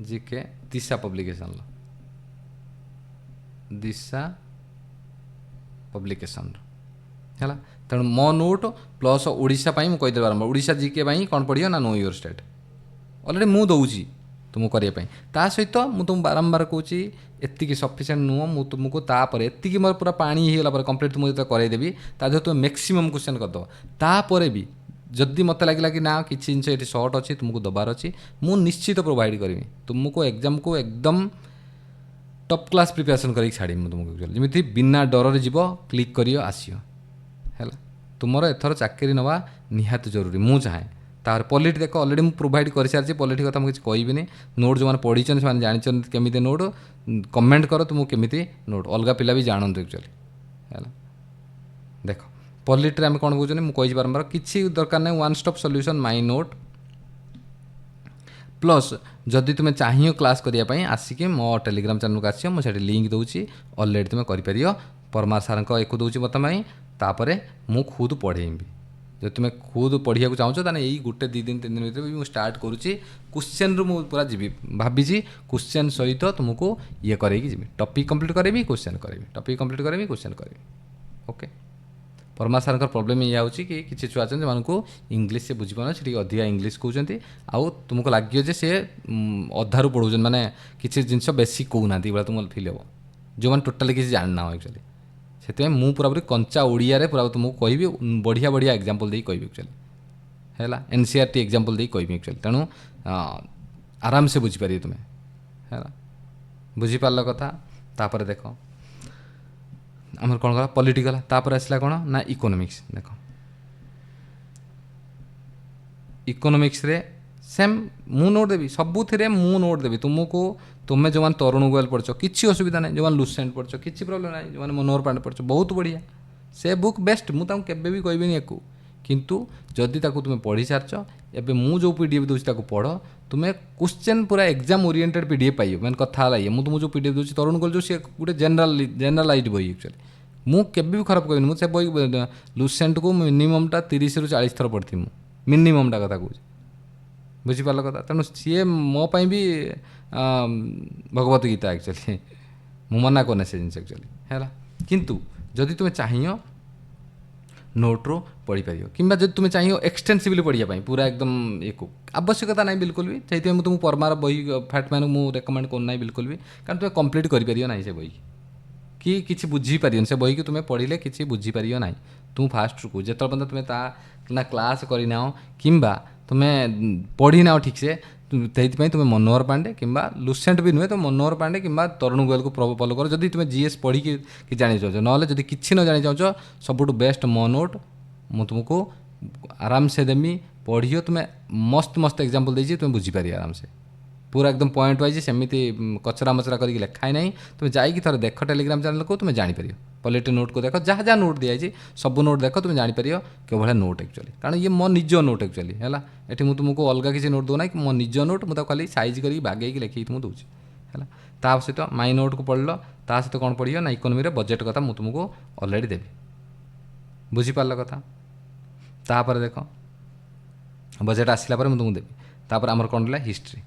जीके दिशा पब्लिकेशन है तेणु मो नोट प्लस ओडिशा मुझे कहीदे आरंभ ओडिशा जीके कौन पढ़ियो ना नो योर स्टेट अलरेडी मुझे दूसरी तुमको करने ता सहित मुझे तुमको बारंबार कहूँ एति सफिसीयंट नुह मुझे तुमको तापर एति मोर पूरा पानी होगा कंप्लीट तुमको जो करदेवी तादेह तुम मैक्सिमम क्वेश्चन करदेव तापर भी जदि मत लगे कि ना किसी जिन ये सर्ट अच्छी तुमको दबार अच्छी मु निश्चित प्रोवाइड करी तुमको एग्जाम को एकदम टॉप क्लास प्रिपरेशन करके छाड़ी तुमको जमी बिना डर जीव क्लिक करियो आसियो है तुमर एथर चाकरी नवा निहात जरूरी मु चाहे तार पॉलिटी देख अलरेडी मुझे प्रोवाइड कर सारी पॉलिटी कथा मुझे कहबी नोट जो मैंने पढ़ी से जानी केमी नोट कमेंट कर तुमको केमी नोट अलग पिला भी जानतु एक्चुअली है देख पॉलिटी आम कौन कौन मुझे बारंबार किसी दरकार नहीं one stop solution my note plus जदि तुम्हें चाहिए क्लास करने आसिक मो टेलीग्राम चैनल को आसियो मुझे लिंक दूसरी अलरेडी तुम्हें कर परमार सार एक दूसरी बर्तमान तापर मु खुद पढ़ेबी जब तुम्हें खुद पढ़िया चाहो ताने यही गोटे 2 दिन 3 दिन भर भी स्टार्ट करुच्ची क्वेश्चन रु पूरा जी भावी क्वेश्चन सहित तुमको ये करेगी जी टॉपिक कंप्लीट करेबी क्वेश्चन करेबी टॉपिक कंप्लीट करेबी क्वेश्चन करेबी ओके परमा सार प्रोब्लेम ये हो कि किसी छुआ को इंग्लीश से बुझीपार से अधिका इंग्लीश कहते आउ तुमको लगे जे सी अधारू पढ़ाऊँ माने किसी जिन बेसिक कहूना तुम फिल हे जो मैंने टोटाली किसी जानना हो एक्चुअली से मुझे पूरा कंचा ओडिया पूरा तुमको कहि बढ़िया बढ़िया एग्जांपल दे कहि एक्चुअली है एनसीईआरटी एग्जांपल दे कहि एक्चुअली तेणु आराम से बुझीपार तुम्हें है बुझीपार कथा तापर देख आम कौन कला पॉलिटिकल तापर आसला कौन ना इकोनॉमिक्स देख इकोनॉमिक्स रे सेम मु नोट देवी सबुथिरे मु नोट देवी तुमको तुम्हें जो तरुण गोयल पढ़ किसी असुविधा नहीं जो लुसेंट पढ़ किसी प्रोब्लेम नहीं जो मनोहर पांडे पढ़ बहुत बढ़िया से बुक बेस्ट मुझे केवे भी कहबी या किंतु जदि तुम्हें पढ़ी सारच एवं मु जो पीडीएफ दूसरी पढ़ तुम्हें क्वेश्चन पूरा एग्जाम ओरिएंटेड पीडीएफ पाइब मैंने कथा ये मुझे तुमको जो पीडीएफ दूसरी तरुण गोयल जो सी गोटे जेनरालाइज बही एक्चुअली मुझे भी खराब कहनी मुझे बही लुसेंट को मिनिममटा 30 ରୁ 40 थर पढ़ी मिनिममटा कथा कह बुझीपार कथा तेणु सी मोपाई भी भगवत गीता एक्चुअली मु मना करना से जिन एक्चुअली है किंतु जदि तुम्हें चाहिए नोट्रु पढ़ी पार कि जब तुम्हें चाहिए एक्सटेन्सिवली पढ़ाई पूरा एकदम ये आवश्यकता ना बिल्कुल भी से तुमको परमार बही फैटमैन मुझे रेकमेंड करना बिल्कुल भी कारण तुम्हें कंप्लीट कर ना से बही कि किसी बुझीपार से बही कि तुम्हें पढ़ले किसी बुझीपार ना तुम फास्ट को जो पर्यटन तुम्हें ता ना क्लास करना कि तुम्हें पढ़ी ना ठीक से तुम्हें मनोहर पांडे कि लुसेंट भी नुहे तुम मनोहर पांडे कि तरुण गोयल को फॉलो कर जब तुम्हें जीएस पढ़ी कि जानी चाहो ना जब किसी न जानी चाहो सबुठ बेस्ट मो नोट मु तुमको आराम से देमी पढ़ियो तुम्हें मस्त मस्त एग्जाम्पल देती तुम्हें बुझीपार आराम से पूरा एकदम पॉइंट वाइज सेमती कचरा मचरा करके लिखाई ना तुम्हें जाइए थोड़े देख टेलीग्राम चैनल को तुम्हें जापर पॉलिटी नोट को देख जहाँ जहाँ नोट दिखाई सब नोट देख तुम्हें जापर के भाया नोट एक्चुअली कारण ये मो निज नोट एक्चुअली है ये मुझे तुमको अलग किसी नोट दूना कि मो निज नोट मुझे खाली साइज कर बागे लिखी तुमको दूसरी है ता सहित माई नोट को पढ़ल ता सहित कौन पढ़ियो ना इकोनोमी रे बजेट कथा मुझे तुमको अलरेडी देवी बुझीपार कथा तापर देख बजेट आसला मुझे तुमको देवी तापर आमर कौन रहा हिस्ट्री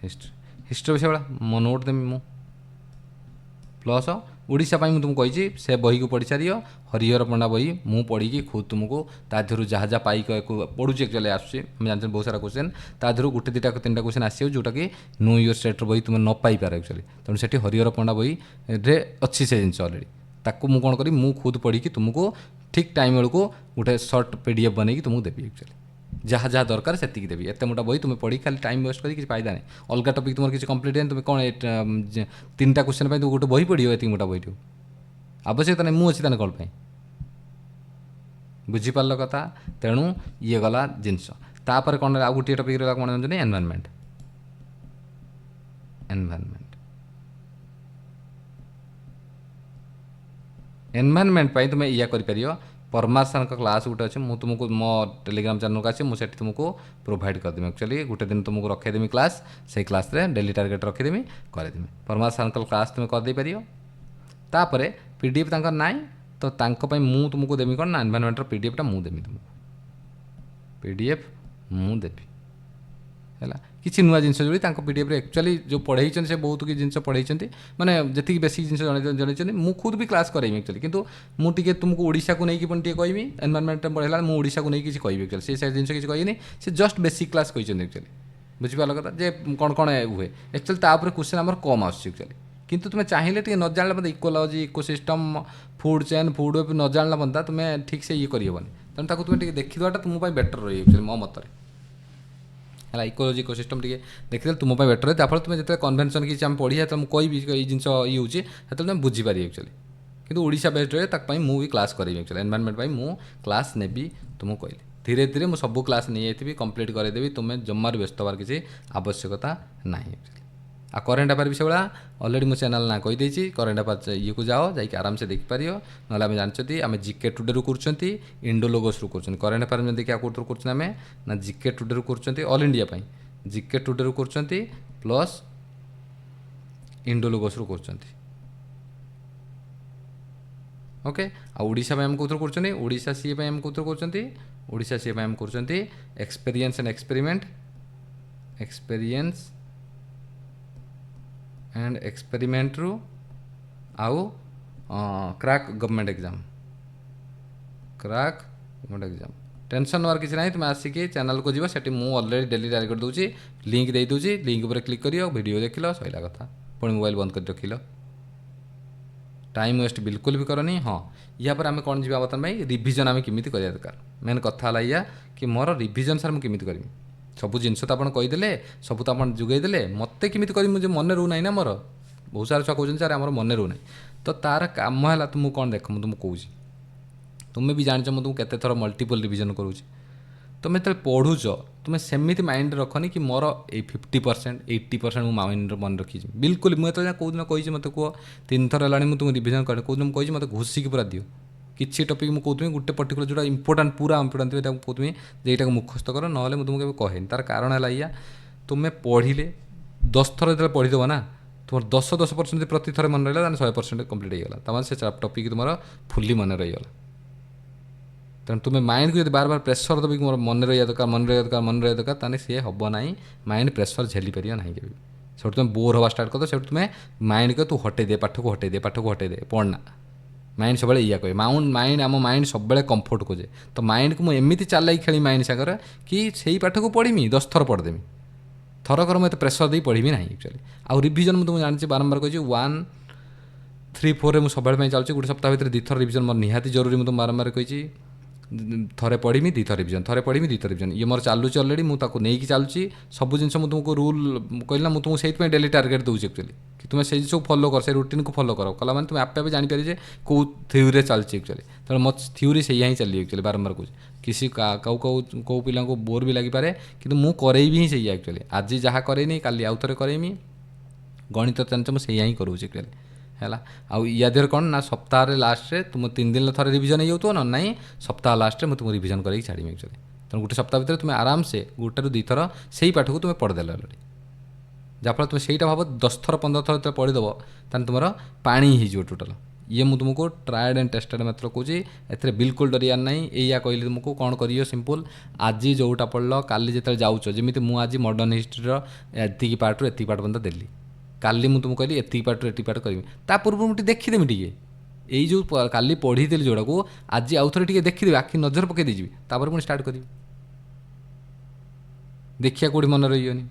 हिस्ट्री विषय भाया मो नोट देमी मु प्लस ओडिशा मुझे तुमको कही से बही को पढ़ी सारी हरिहर पंडा बही मु पढ़ी खुद तुमको ताधर जहाँ जहाँ पाई पढ़ुची एक्चुअली आसूँ जानते बहुत सारा क्वेश्चन ताधर गोटे दुटा तीन क्वेश्चन आस जोटा कि नो ईयर स्टेट बही तुम न पाई पार एक्चुअली तेणु से हरिहर पंडा बही रे अच्छी से जिन अलरेडी ताकू मु कौन करी मु खुद पढ़ी तुमको ठीक टाइम बेलू गोटे सर्ट पीडीएफ बनई तुमको देवी एक्चुअली जहाँ जहाँ दरकार से देवी एत मोटा बही तुम्हें पढ़ी खाली टाइम वेस्ट कर फायदा नहीं अलग टपिक तुम किसी कम्प्लीट है तुम्हें कौन तीन टा क्वेश्चन तुम गोटे बही पढ़ो ये मोटा बही आवश्यकता नहीं मुझे अच्छी कौन बुझीपार कथा तेणु ये गला जिनस तापर कौन आ गोटे टपिक रहा कौन जानते एनवायरनमेंट एनवायरनमेंट तुम्हें या कर परमार सर क्लास गोटे अच्छे मुझे तुमको मो टेलीग्राम चैनल को आसी मुझे तुमको प्रोवाइड करदेमी एक्चुअली गोटे दिन तुमको रखीदेमी क्लास से क्लास रे डेली टारगेट रखीदेमी करदेमी परमार सर क्लास तुम्हें करदे पार तापर पीडीएफ तांकर नाई तो तांको मु तुमको देमी कौन ना एनवायरनमेंट पीडीएफटा मु देमी तुमको पीडीएफ मु देवी है किसी नुआ जिन जोड़ी पीडीएफ एक्चुअली जो पढ़ाई से बहुत कि जिन पढ़ाई मैंने जी बेसिक जिन जन मुझे खुद भी क्लास करेमी एक्चुअली कितु मुझे तुमको ओडिशा को नहीं कहमी एनवायरनमेंट पढ़ेगा मुझे ओडिशा को नहीं किसी कहि एक्चुअली से जिन किसी कहनी से जस्ट बेसिक क्लास कहते एक्चुअली बुझीपार कथा जे कौन कौन हुए एक्चुअली तापर क्वेश्चन आम कम आसुच्युअली किंतु तुम्हें चाहिए टे न जानला मतलब ecology ecosystem food chain food web न जानला बंदा तुम्हें ठीक से ये करहबनी तेणु तुम्हें देखीदेटा तुम बेटर रही एक्चुअली मो मत है इकोलॉजी इकोसिस्टम टे देखिए तुम बेटर रहे तापर तुम्हें जो कन्वेंशन किसी आम पढ़िया तो मुझे कही जिन ये होती तुम बुझीपार एक्चुअली किंतु ओडिशा बेस्ड रहे तक मुझे क्लास करी एक्चुअली एनवायरनमेंट मुझे क्लास नेबी तुमको कहली धीरे धीरे मुझे सब क्लास नहीं जाइए कंप्लीट करदेवी तुम्हें जमार व्यस्त हबार किसी आवश्यकता ना एक्चुअली आ करेन्ट अफेयर विषय भाया अलरेडी मो चैनल ना कहीदे करेन्ट अफेयर ये को जाओ जाकि आराम से देखिपार ना आम जानते आम जिके टुडे रू कर इंडोलोगस रू कर करेन्ट अफेयर में देखिए कौटू कर ना जिके टुडे रू कर ऑल इंडिया जिके टुडे रू कर प्लस इंडोलोगस रू कर ओके आड़शा आम कौन कर ओडिशा सीए आम कौन कर ओडिशा सीए आम कर एक्सपीरियंस एंड एक्सपेरिमेंट रू आउ crack government exam tension noir किसी ना तुम आसिक चैनल को जीव से मुझे अलरेडी डेली टारगेट दूसरी लिंक दे दूसरी लिंक पर क्लिक करियो वीडियो देखिल सैला कथा पुणी मोबाइल बंद कर रखिल टाइम वेस्ट बिल्कुल भी करनी हाँ या पर आम कौन जी बर्तमान भाई रिविजन आम केमी करा दरकार मेन कथा है कि मोर रिविजन सार मुझे केमी करी सब जिनस तो आप कहीदे सब तो आप जुगेदेले मत केमी कर मुझे मन रू ना मोर बहुत सारा छुआ कहते सार आम मन रू ना तो तार कम है तुमको कौन देख मुझे तुमको कौच तुम्हें भी जान तुमको केते थर मल्टीपल रिविजन करुँच तुम जो पढ़ुच तुम्हें सेमती माइंड रखनी कि मोर 50% 80% मुझे माइंड मन रखी बिल्कुल मुझे कौन कही मत कह 3 थर है मुझे तुम रिविजन कर कौन कही मत घोषिक पूरा दियो किसी टपिक मुझे कहूँ गोटे पर्टिकुलर जो इंपोर्टाट पूरा इंपोर्टाट थे कहूँ जेटा मुखस्त कर ना मुझे तुमको कहे तार कारण है या तुम्हें पढ़िले 10 थर जो पढ़ीदेव ना तुम 10% प्रति थर मन रहा 100% कम्प्लीट होगा से टपिक तुम फुली मन रहीगला तेणु तुम्हें माइंड को बार बार प्रेसर देवी मोर मन रहा दरकार मन रहा दरकार मन रहा दरकार ताने सी हम ना माइंड प्रेसर झेली पार ना के से तुम बोर हवा स्टार्ट कर से तुम्हें माइंड को तू हटे दे पाठ को हटे दे पढ़ना ମାଇଣ୍ଡ ସବୁବେଳେ ଏଇଆ କହେ ମାଇଣ୍ଡ ଆମ ମାଇଣ୍ଡ ସବୁବେଳେ କମ୍ଫର୍ଟ ଖୋଜେ। ତ ମାଇଣ୍ଡକୁ ମୁଁ ଏମିତି ଚାଲାକି ଖେଳି ମାଇଣ୍ଡ ସାଙ୍ଗରେ କି ସେଇ ପାଠକୁ ପଢ଼ିମି 10 ଥର ପଢ଼ିଦେମି, ଥରକର ମୁଁ ଏତେ ପ୍ରେସର ଦେଇ ପଢ଼ିବି ନାହିଁ ଆକ୍ଚୁଆଲି। ଆଉ ରିଭିଜନ୍ ମୁଁ ତୁମକୁ ଜାଣିଛି ବାରମ୍ବାର କହିଛି 1, 3, 4ରେ ମୁଁ ସବୁବେଳେ ପାଇଁ ଚାଲୁଛି। ଗୋଟେ ସପ୍ତାହ ଭିତରେ 2 ଥର ରିଭିଜନ୍ ମୋର ନିହାତି ଜରୁରୀ। ମୁଁ ତୁମ ବାରମ୍ବାର କହିଛି ଥରେ ପଢ଼ିମି 2 ଥର ରିଭିଜନ୍, ଥରେ ପଢ଼ିମି 2 ଥର ରିଭିଜନ୍। ଇଏ ମୋର ଚାଲୁଛି ଅଲରେଡ଼ି, ମୁଁ ତାକୁ ନେଇକି ଚାଲୁଛି। ସବୁ ଜିନିଷ ମୁଁ ତୁମକୁ ରୁଲ୍ କହିଲି ନା, ମୁଁ ତୁମକୁ ସେଇଥିପାଇଁ ଡେଲି ଟାର୍ଗେଟ୍ ଦେଉଛି ଆକ୍ଚୁଆଲି କି ତୁମେ ସେଇ ଜିନିଷକୁ ଫଲୋ କର, ସେ ରୁଟିନ୍କୁ ଫଲୋ କର। କଲା ମାନେ ତୁମେ ଆପେ ଆପେ ଜାଣିପାରିବେ ଯେ କେଉଁ ଥିଓରିରେ ଚାଲିଛି ଆକ୍ଚୁଆଲି। ତେଣୁ ମୋ ଥିଓରି ସେଇଆ ହିଁ ଚାଲିବ ଆକ୍ଚୁଆଲି। ବାରମ୍ବାର କହୁଛି କିଛି କେଉଁ ପିଲାଙ୍କୁ ବୋର୍ ବି ଲାଗିପାରେ, କିନ୍ତୁ ମୁଁ କରେଇବି ହିଁ ସେଇଆ ଆକ୍ଚୁଆଲି। ଆଜି ଯାହା କରେଇନି କାଲି ଆଉ ଥରେ କରେଇମି। ଗଣିତ ଜାଣିଛ ମୁଁ ସେଇଆ ହିଁ କରୁଛି ଆକ୍ଚୁଆଲି ହେଲା। ଆଉ ୟା ଦେହରେ କ'ଣ ନା, ସପ୍ତାହରେ ଲାଷ୍ଟରେ ତୁମ 3 ଦିନରେ ଥରେ ରିଭିଜନ୍ ହେଇଯାଉଥିବ, ନ ନାହିଁ ସପ୍ତାହ ଲାଷ୍ଟରେ ମୁଁ ତୁମକୁ ରିଭିଜନ୍ କରିକି ଛାଡ଼ିବି ଆକ୍ଚୁଆଲି। ତେଣୁ ଗୋଟେ ସପ୍ତାହ ଭିତରେ ତୁମେ ଆରାମସେ 1ରୁ 2 ଥର ସେଇ ପାଠକୁ ତୁମେ ପଢ଼ିଦେଲ ଅଲରେଡ଼ି। ଯାହାଫଳରେ ତୁମେ ସେଇଟା ଭାବ 10 ଥର 15 ଥର ଯେତେବେଳେ ପଢ଼ିଦେବ, ତାହେଲେ ତୁମର ପାଣି ହେଇଯିବ ଟୋଟାଲ୍। ଇଏ ମୁଁ ତୁମକୁ ଟ୍ରାଏଡ଼ ଆଣ୍ଡ ଟେଷ୍ଟେଡ଼ ମାତ୍ର କହୁଛି, ଏଥିରେ ବିଲକୁଲ ଡରିବାର ନାହିଁ। ଏଇଆ କହିଲି ତୁମକୁ, କ'ଣ କରିବ ସିମ୍ପଲ୍। ଆଜି ଯେଉଁଟା ପଢ଼ିଲ କାଲି ଯେତେବେଳେ ଯାଉଛ, ଯେମିତି ମୁଁ ଆଜି ମଡ଼ର୍ଣ୍ଣ ହିଷ୍ଟ୍ରିର ଏତିକି ପାର୍ଟରୁ ଏତିକି ପାର୍ଟ ପର୍ଯ୍ୟନ୍ତ ଦେଲି, କାଲି ମୁଁ ତୁମକୁ କହିଲି ଏତିକି ପାର୍ଟରୁ ଏତିକି ପାର୍ଟ କରିବି। ତା ପୂର୍ବରୁ ମୁଁ ଟିକେ ଦେଖିଦେବି, ଟିକେ ଏଇ ଯେଉଁ କାଲି ପଢ଼ିଥିଲି ଯେଉଁଟାକୁ ଆଜି ଆଉ ଥରେ ଟିକେ ଦେଖିଦେବି, ଆଖି ନଜର ପକାଇ ଦେଇଯିବି, ତାପରେ ପୁଣି ଷ୍ଟାର୍ଟ କରିବି। ଦେଖିବା କେଉଁଠି ମନେ ରହିବନି।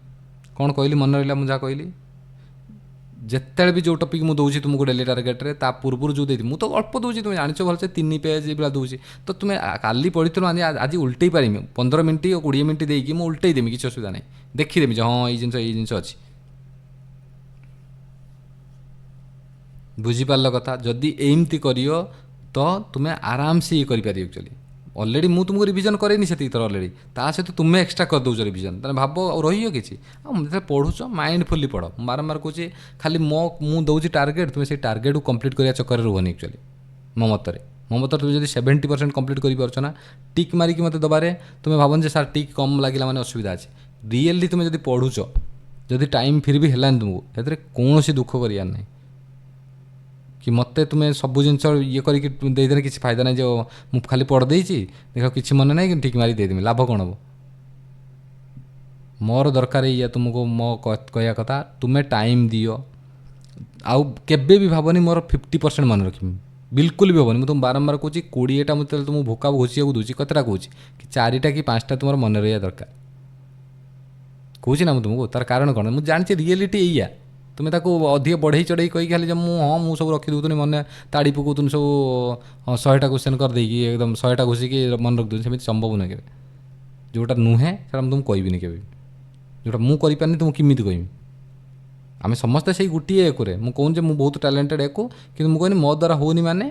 କ'ଣ କହିଲି ମନେ ରହିଲା ମୁଁ ଯାହା କହିଲି। ଯେତେବେଳେ ବି ଯେଉଁ ଟପିକ୍ ମୁଁ ଦେଉଛି ତୁମକୁ ଡେଲି ଟାର୍ଗେଟ୍ରେ, ତା ପୂର୍ବରୁ ଯେଉଁ ଦେଇଥିଲି, ମୁଁ ତ ଅଳ୍ପ ଦେଉଛି, ତୁମେ ଜାଣିଛ ଭଲସେ 3 ପେଜ୍ ଭଳିଆ ଦେଉଛି। ତ ତୁମେ କାଲି ପଢ଼ିଥିଲ, ଆଜି ଉଲ୍ଟେଇ ପାରିମି 15 ମିନିଟ୍ ଓ 20 ମିନିଟ୍ ଦେଇକି ମୁଁ ଉଲ୍ଟେଇ ଦେମି, କିଛି ଅସୁବିଧା ନାହିଁ। ଦେଖିଦେମି ଯେ ହଁ ଏଇ ଜିନିଷ ଅଛି। ବୁଝିପାରିଲ କଥା? ଯଦି ଏମିତି କରିବ ତ ତୁମେ ଆରାମସେ ଇଏ କରିପାରିବ ଆକ୍ଚୁଆଲି। ଅଲରେଡ଼ି ମୁଁ ତୁମକୁ ରିଭିଜନ୍ କରେଇନି ସେତିକି ଥର ଅଲରେଡ଼ି, ତା ସହିତ ତୁମେ ଏକ୍ସଟ୍ରା କରିଦେଉଛ ରିଭିଜନ୍। ତାହେଲେ ଭାବ ଆଉ ରହିବ କିଛି? ଆଉ ଯେତେବେଳେ ପଢ଼ୁଛ ମାଇଣ୍ଡଫୁଲି ପଢ଼। ମୁଁ ବାରମ୍ବାର କହୁଛି, ଖାଲି ମୁଁ ଦେଉଛି ଟାର୍ଗେଟ୍, ତୁମେ ସେଇ ଟାର୍ଗେଟ୍କୁ କମ୍ପ୍ଲିଟ୍ କରିବା ଚକ୍କରରେ ରୁହନି ଆକ୍ଚୁଆଲି। ମୋ ମତରେ ତୁମେ ଯଦି 70% କମ୍ପ୍ଲିଟ୍ କରିପାରୁଛ ନା, ଟିକ୍ ମାରିକି ମୋତେ ଦେବାରେ ତୁମେ ଭାବନି ଯେ ସାର୍ ଟିକ୍ କମ୍ ଲାଗିଲା ମାନେ ଅସୁବିଧା ଅଛି। ରିଏଲି ତୁମେ ଯଦି ପଢ଼ୁଛ, ଯଦି ଟାଇମ୍ ଫିର୍ ବି ହେଲାନି ତୁମକୁ, ସେଥିରେ କୌଣସି ଦୁଃଖ କରିବାର ନାହିଁ। କି ମୋତେ ତୁମେ ସବୁ ଜିନିଷ ଇଏ କରିକି ଦେଇଦେଲେ କିଛି ଫାଇଦା ନାହିଁ, ଯେ ମୁଁ ଖାଲି ପଢ଼ିଦେଇଛି ଦେଖ କିଛି ମନେ ନାହିଁ କିନ୍ତୁ ଠିକ୍ ମାରି ଦେଇଦେମି, ଲାଭ କ'ଣ ହେବ? ମୋର ଦରକାର ଇଏ ତୁମକୁ ମୋ କହିବା କଥା, ତୁମେ ଟାଇମ୍ ଦିଅ। ଆଉ କେବେ ବି ଭାବନି ମୋର 50% ମନେ ରଖିବି, ବିଲକୁଲ ବି ହେବନି। ମୁଁ ତୁମକୁ ବାରମ୍ବାର କହୁଛି, 20ଟା ମୁଁ ଯେତେବେଳେ ତୁମକୁ ଭୋକାବ ଘୋଷିବାକୁ ଦେଉଛି, କେତେଟା କହୁଛି କି 4ଟା କି 5ଟା ତୁମର ମନେ ରହିବା ଦରକାର। କହୁଛି ନା ମୁଁ ତୁମକୁ, ତାର କାରଣ କ'ଣ? ମୁଁ ଜାଣିଛି ରିଏଲିଟି ଏଇଆ। ତୁମେ ତାକୁ ଅଧିକ ବଢ଼େଇ ଚଢ଼େଇ କହିକି ଖାଲି ଯେ ମୁଁ ସବୁ ରଖିଦେଉଥିଲି ମନେ, ତାଡ଼ି ପକାଉଥିଲି ସବୁ 100ଟା କ୍ୱେଶ୍ଚନ୍ କରିଦେଇକି ଏକଦମ 100ଟା ଘୋଷିକି ମନେ ରଖିଦେଉଥିଲି, ସେମିତି ସମ୍ଭବ ନୁହେଁ କେବେ। ଯେଉଁଟା ନୁହେଁ ସେଇଟା ମୁଁ ତୁମକୁ କହିବିନି କେବେ। ଯେଉଁଟା ମୁଁ କରିପାରିନି ତୁମକୁ କେମିତି କହିବି? ଆମେ ସମସ୍ତେ ସେଇ ଗୋଟିଏ ଏକୁରେ। ମୁଁ କହୁନି ଯେ ମୁଁ ବହୁତ ଟ୍ୟାଲେଣ୍ଟେଡ଼ ଏକୁ, କିନ୍ତୁ ମୁଁ କହିନି ମୋ ଦ୍ୱାରା ହେଉନି ମାନେ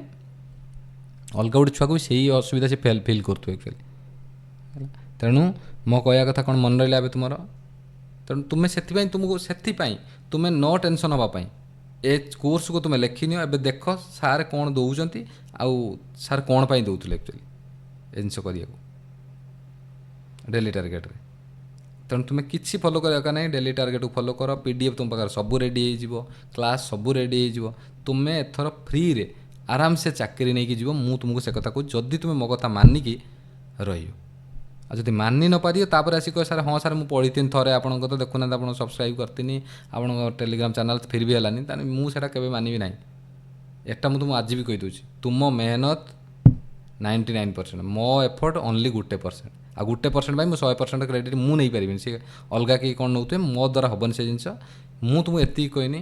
ଅଲଗା ଗୋଟେ ଛୁଆକୁ ବି ସେଇ ଅସୁବିଧା ସେ ଫିଲ୍ କରୁଥିବ ଆକ୍ଚୁଆଲି। ତେଣୁ ମୋ କହିବା କଥା କ'ଣ ମନେ ରହିଲା ଏବେ ତୁମର? ତେଣୁ ତୁମେ ସେଥିପାଇଁ ତୁମେ ନ ଟେନସନ୍ ହେବା ପାଇଁ ଏ କୋର୍ସକୁ ତୁମେ ଲେଖିନିଅ। ଏବେ ଦେଖ ସାର୍ କ'ଣ ଦେଉଛନ୍ତି, ଆଉ ସାର୍ କ'ଣ ପାଇଁ ଦେଉଥିଲେ ଆକ୍ଚୁଆଲି ଏ ଜିନିଷ କରିବାକୁ ଡେଲି ଟାର୍ଗେଟ୍ରେ। ତେଣୁ ତୁମେ କିଛି ଫଲୋ କରିବା ନାହିଁ, ଡେଲି ଟାର୍ଗେଟ୍କୁ ଫଲୋ କର। PDF ତୁମ ପାଖରେ ସବୁ ରେଡ଼ି ହେଇଯିବ, କ୍ଲାସ୍ ସବୁ ରେଡ଼ି ହେଇଯିବ। ତୁମେ ଏଥର ଫ୍ରିରେ ଆରାମସେ ଚାକିରି ନେଇକି ଯିବ। ମୁଁ ତୁମକୁ ସେ କଥା କହୁଛି, ଯଦି ତୁମେ ମୋ କଥା ମାନିକି ରହିବ। ଆଉ ଯଦି ମାନି ନ ପାରିବ, ତାପରେ ଆସି କହ ସାର୍ ହଁ ସାର୍ ମୁଁ ପଢ଼ିଥିଲି ଥରେ, ଆପଣଙ୍କ ତ ଦେଖୁନାହାନ୍ତି, ଆପଣ ସବସ୍କ୍ରାଇବ୍ କରିଥିଲି ଆପଣଙ୍କ ଟେଲିଗ୍ରାମ ଚ୍ୟାନେଲ୍, ଫିର୍ ବି ହେଲାନି, ତାହେଲେ ମୁଁ ସେଇଟା କେବେ ମାନିବି ନାହିଁ। ଏଟା ମୁଁ ତୁମକୁ ଆଜି ବି କହିଦେଉଛି, ତୁମ ମେହନତ 99%, ମୋ ଏଫର୍ଟ ଓନ୍ଲି 1%। ଆଉ 1% ପାଇଁ ମୁଁ 100% କ୍ରେଡ଼ିଟ୍ ମୁଁ ନେଇପାରିବିନି, ସେ ଅଲଗା କେହି କ'ଣ ନେଉଥିବେ, ମୋ ଦ୍ୱାରା ହେବନି ସେ ଜିନିଷ। ମୁଁ ତୁମକୁ ଏତିକି କହିନି,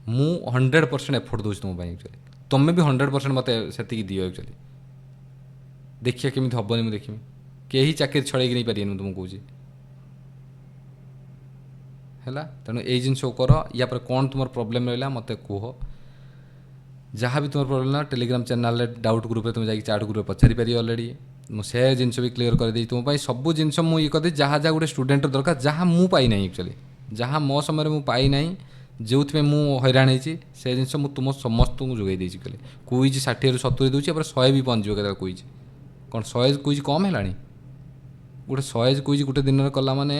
ମୁଁ 100% ଏଫର୍ଟ ଦେଉଛି ତୁମ ପାଇଁ ଆକ୍ଚୁଆଲି। ତୁମେ ବି 100% ମୋତେ ସେତିକି ଦିଅ ଆକ୍ଚୁଆଲି। ଦେଖିବା କେମିତି ହେବନି, ମୁଁ ଦେଖିବି। କେହି ଚାକିରି ଛଡ଼େଇକି ନେଇପାରିବେନି, ମୁଁ ତୁମକୁ କହୁଛି ହେଲା। ତେଣୁ ଏଇ ଜିନିଷ କର। ୟା ପରେ କ'ଣ ତୁମର ପ୍ରୋବ୍ଲେମ୍ ରହିଲା ମୋତେ କୁହ। ଯାହା ବି ତୁମର ପ୍ରୋବ୍ଲେମ୍ ହେଲା ଟେଲିଗ୍ରାମ ଚ୍ୟାନେଲ୍ରେ ଡାଉଟ୍ ଗ୍ରୁପ୍ରେ ତୁମେ ଯାଇକି ଚାଟ୍ ଗ୍ରୁପ୍ରେ ପଚାରି ପାରିବ। ଅଲରେଡ଼ି ମୁଁ ସେ ଜିନିଷ ବି କ୍ଲିୟର କରିଦେଇଛି ତୁମ ପାଇଁ। ସବୁ ଜିନିଷ ମୁଁ ଇଏ କରିଦେଇଛି, ଯାହା ଗୋଟେ ଷ୍ଟୁଡେଣ୍ଟର ଦରକାର, ଯାହା ମୁଁ ପାଇନାହିଁ ଆକ୍ଚୁଆଲି, ଯାହା ମୋ ସମୟରେ ମୁଁ ପାଇନାହିଁ, ଯେଉଁଥିପାଇଁ ମୁଁ ହଇରାଣ ହେଇଛି, ସେ ଜିନିଷ ମୁଁ ତୁମ ସମସ୍ତଙ୍କୁ ଯୋଗାଇ ଦେଇଛି। କହିଲେ କୁଇଜ୍ 60ରୁ 70 ଦେଉଛି, ଏପରେ 100 ବି ପହଞ୍ଚିବ କେତେବେଳେ କୁଇଜ୍। କ'ଣ 100 କୁଇଜ୍ କମ୍ ହେଲାଣି? ଗୋଟେ 100 କୁଇଜ୍ ଗୋଟେ ଦିନରେ କଲା ମାନେ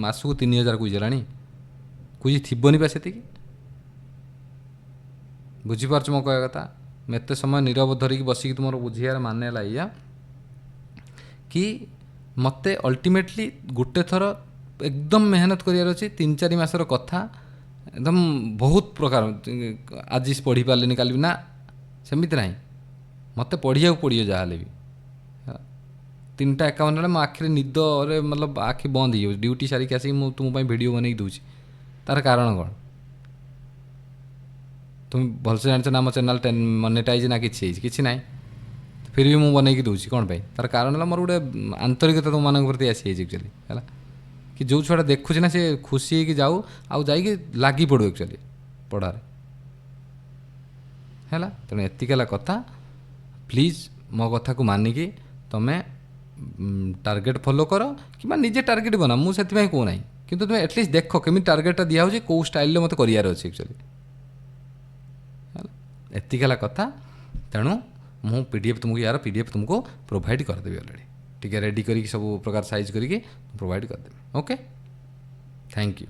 ମାସକୁ 3000 କୁଇଜ୍ ହେଲାଣି। କୁଇଜ୍ ଥିବନି ବା ସେତିକି। ବୁଝିପାରୁଛ ମୋ କହିବା କଥା? ମୁଁ ଏତେ ସମୟ ନିରବ ଧରିକି ବସିକି ତୁମର ବୁଝିବାର ମାନେ ହେଲା ଏଇଆ କି ମୋତେ ଅଲ୍ଟିମେଟଲି ଗୋଟେ ଥର ଏକଦମ ମେହନତ କରିବାର ଅଛି। 3-4 ମାସର କଥା, ଏକଦମ ବହୁତ ପ୍ରକାର। ଆଜି ପଢ଼ିପାରିଲିନି କାଲି ନା, ସେମିତି ନାହିଁ, ମୋତେ ପଢ଼ିବାକୁ ପଡ଼ିବ ଯାହା ହେଲେ ବି। 3:51 ବେଳେ ମୋ ଆଖିରେ ନିଦରେ ମତଲବ ଆଖି ବନ୍ଦ ହେଇଯାଉଛି, ଡ୍ୟୁଟି ସାରିକି ଆସିକି ମୁଁ ତୁମ ପାଇଁ ଭିଡ଼ିଓ ବନେଇକି ଦେଉଛି, ତା'ର କାରଣ କ'ଣ? ତୁମେ ଭଲସେ ଜାଣିଛ ନା ଆମ ଚ୍ୟାନେଲ୍ ମନିଟାଇଜ୍ ନା କିଛି ହେଇଛି? କିଛି ନାହିଁ, ଫିର୍ ବି ମୁଁ ବନେଇକି ଦେଉଛି କ'ଣ ପାଇଁ? ତା'ର କାରଣ ହେଲା ମୋର ଗୋଟେ ଆନ୍ତରିକତା ତୁମମାନଙ୍କ ପ୍ରତି ଆସିଯାଇଛି ଆକ୍ଚୁଆଲି, ହେଲା କି ଯେଉଁ ଛୁଆଟା ଦେଖୁଛି ନା ସେ ଖୁସି ହେଇକି ଯାଉ ଆଉ ଯାଇକି ଲାଗି ପଡ଼ୁ ଆକ୍ଚୁଆଲି ପଢ଼ାରେ, ହେଲା। ତେଣୁ ଏତିକି ହେଲା କଥା। ପ୍ଲିଜ୍ ମୋ କଥାକୁ ମାନିକି ତୁମେ ଟାର୍ଗେଟ୍ ଫଲୋ କର କିମ୍ବା ନିଜେ ଟାର୍ଗେଟ୍ ବନା, ମୁଁ ସେଥିପାଇଁ କହୁନାହିଁ, କିନ୍ତୁ ତୁମେ ଆଟଲିଷ୍ଟ ଦେଖ କେମିତି ଟାର୍ଗେଟ୍ଟା ଦିଆହେଉଛି, କେଉଁ ଷ୍ଟାଇଲ୍ରେ ମୋତେ କରିବାର ଅଛି ଆକ୍ଚୁଆଲି, ହେଲା। ଏତିକି ହେଲା କଥା। ତେଣୁ ମୁଁ PDF ତୁମକୁ ୟାର PDF ତୁମକୁ ପ୍ରୋଭାଇଡ଼ କରିଦେବି ଅଲରେଡ଼ି, ଟିକେ ରେଡ଼ି କରିକି ସବୁ ପ୍ରକାର ସାଇଜ୍ କରିକି ପ୍ରୋଭାଇଡ଼ କରିଦେବି। Okay, thank you.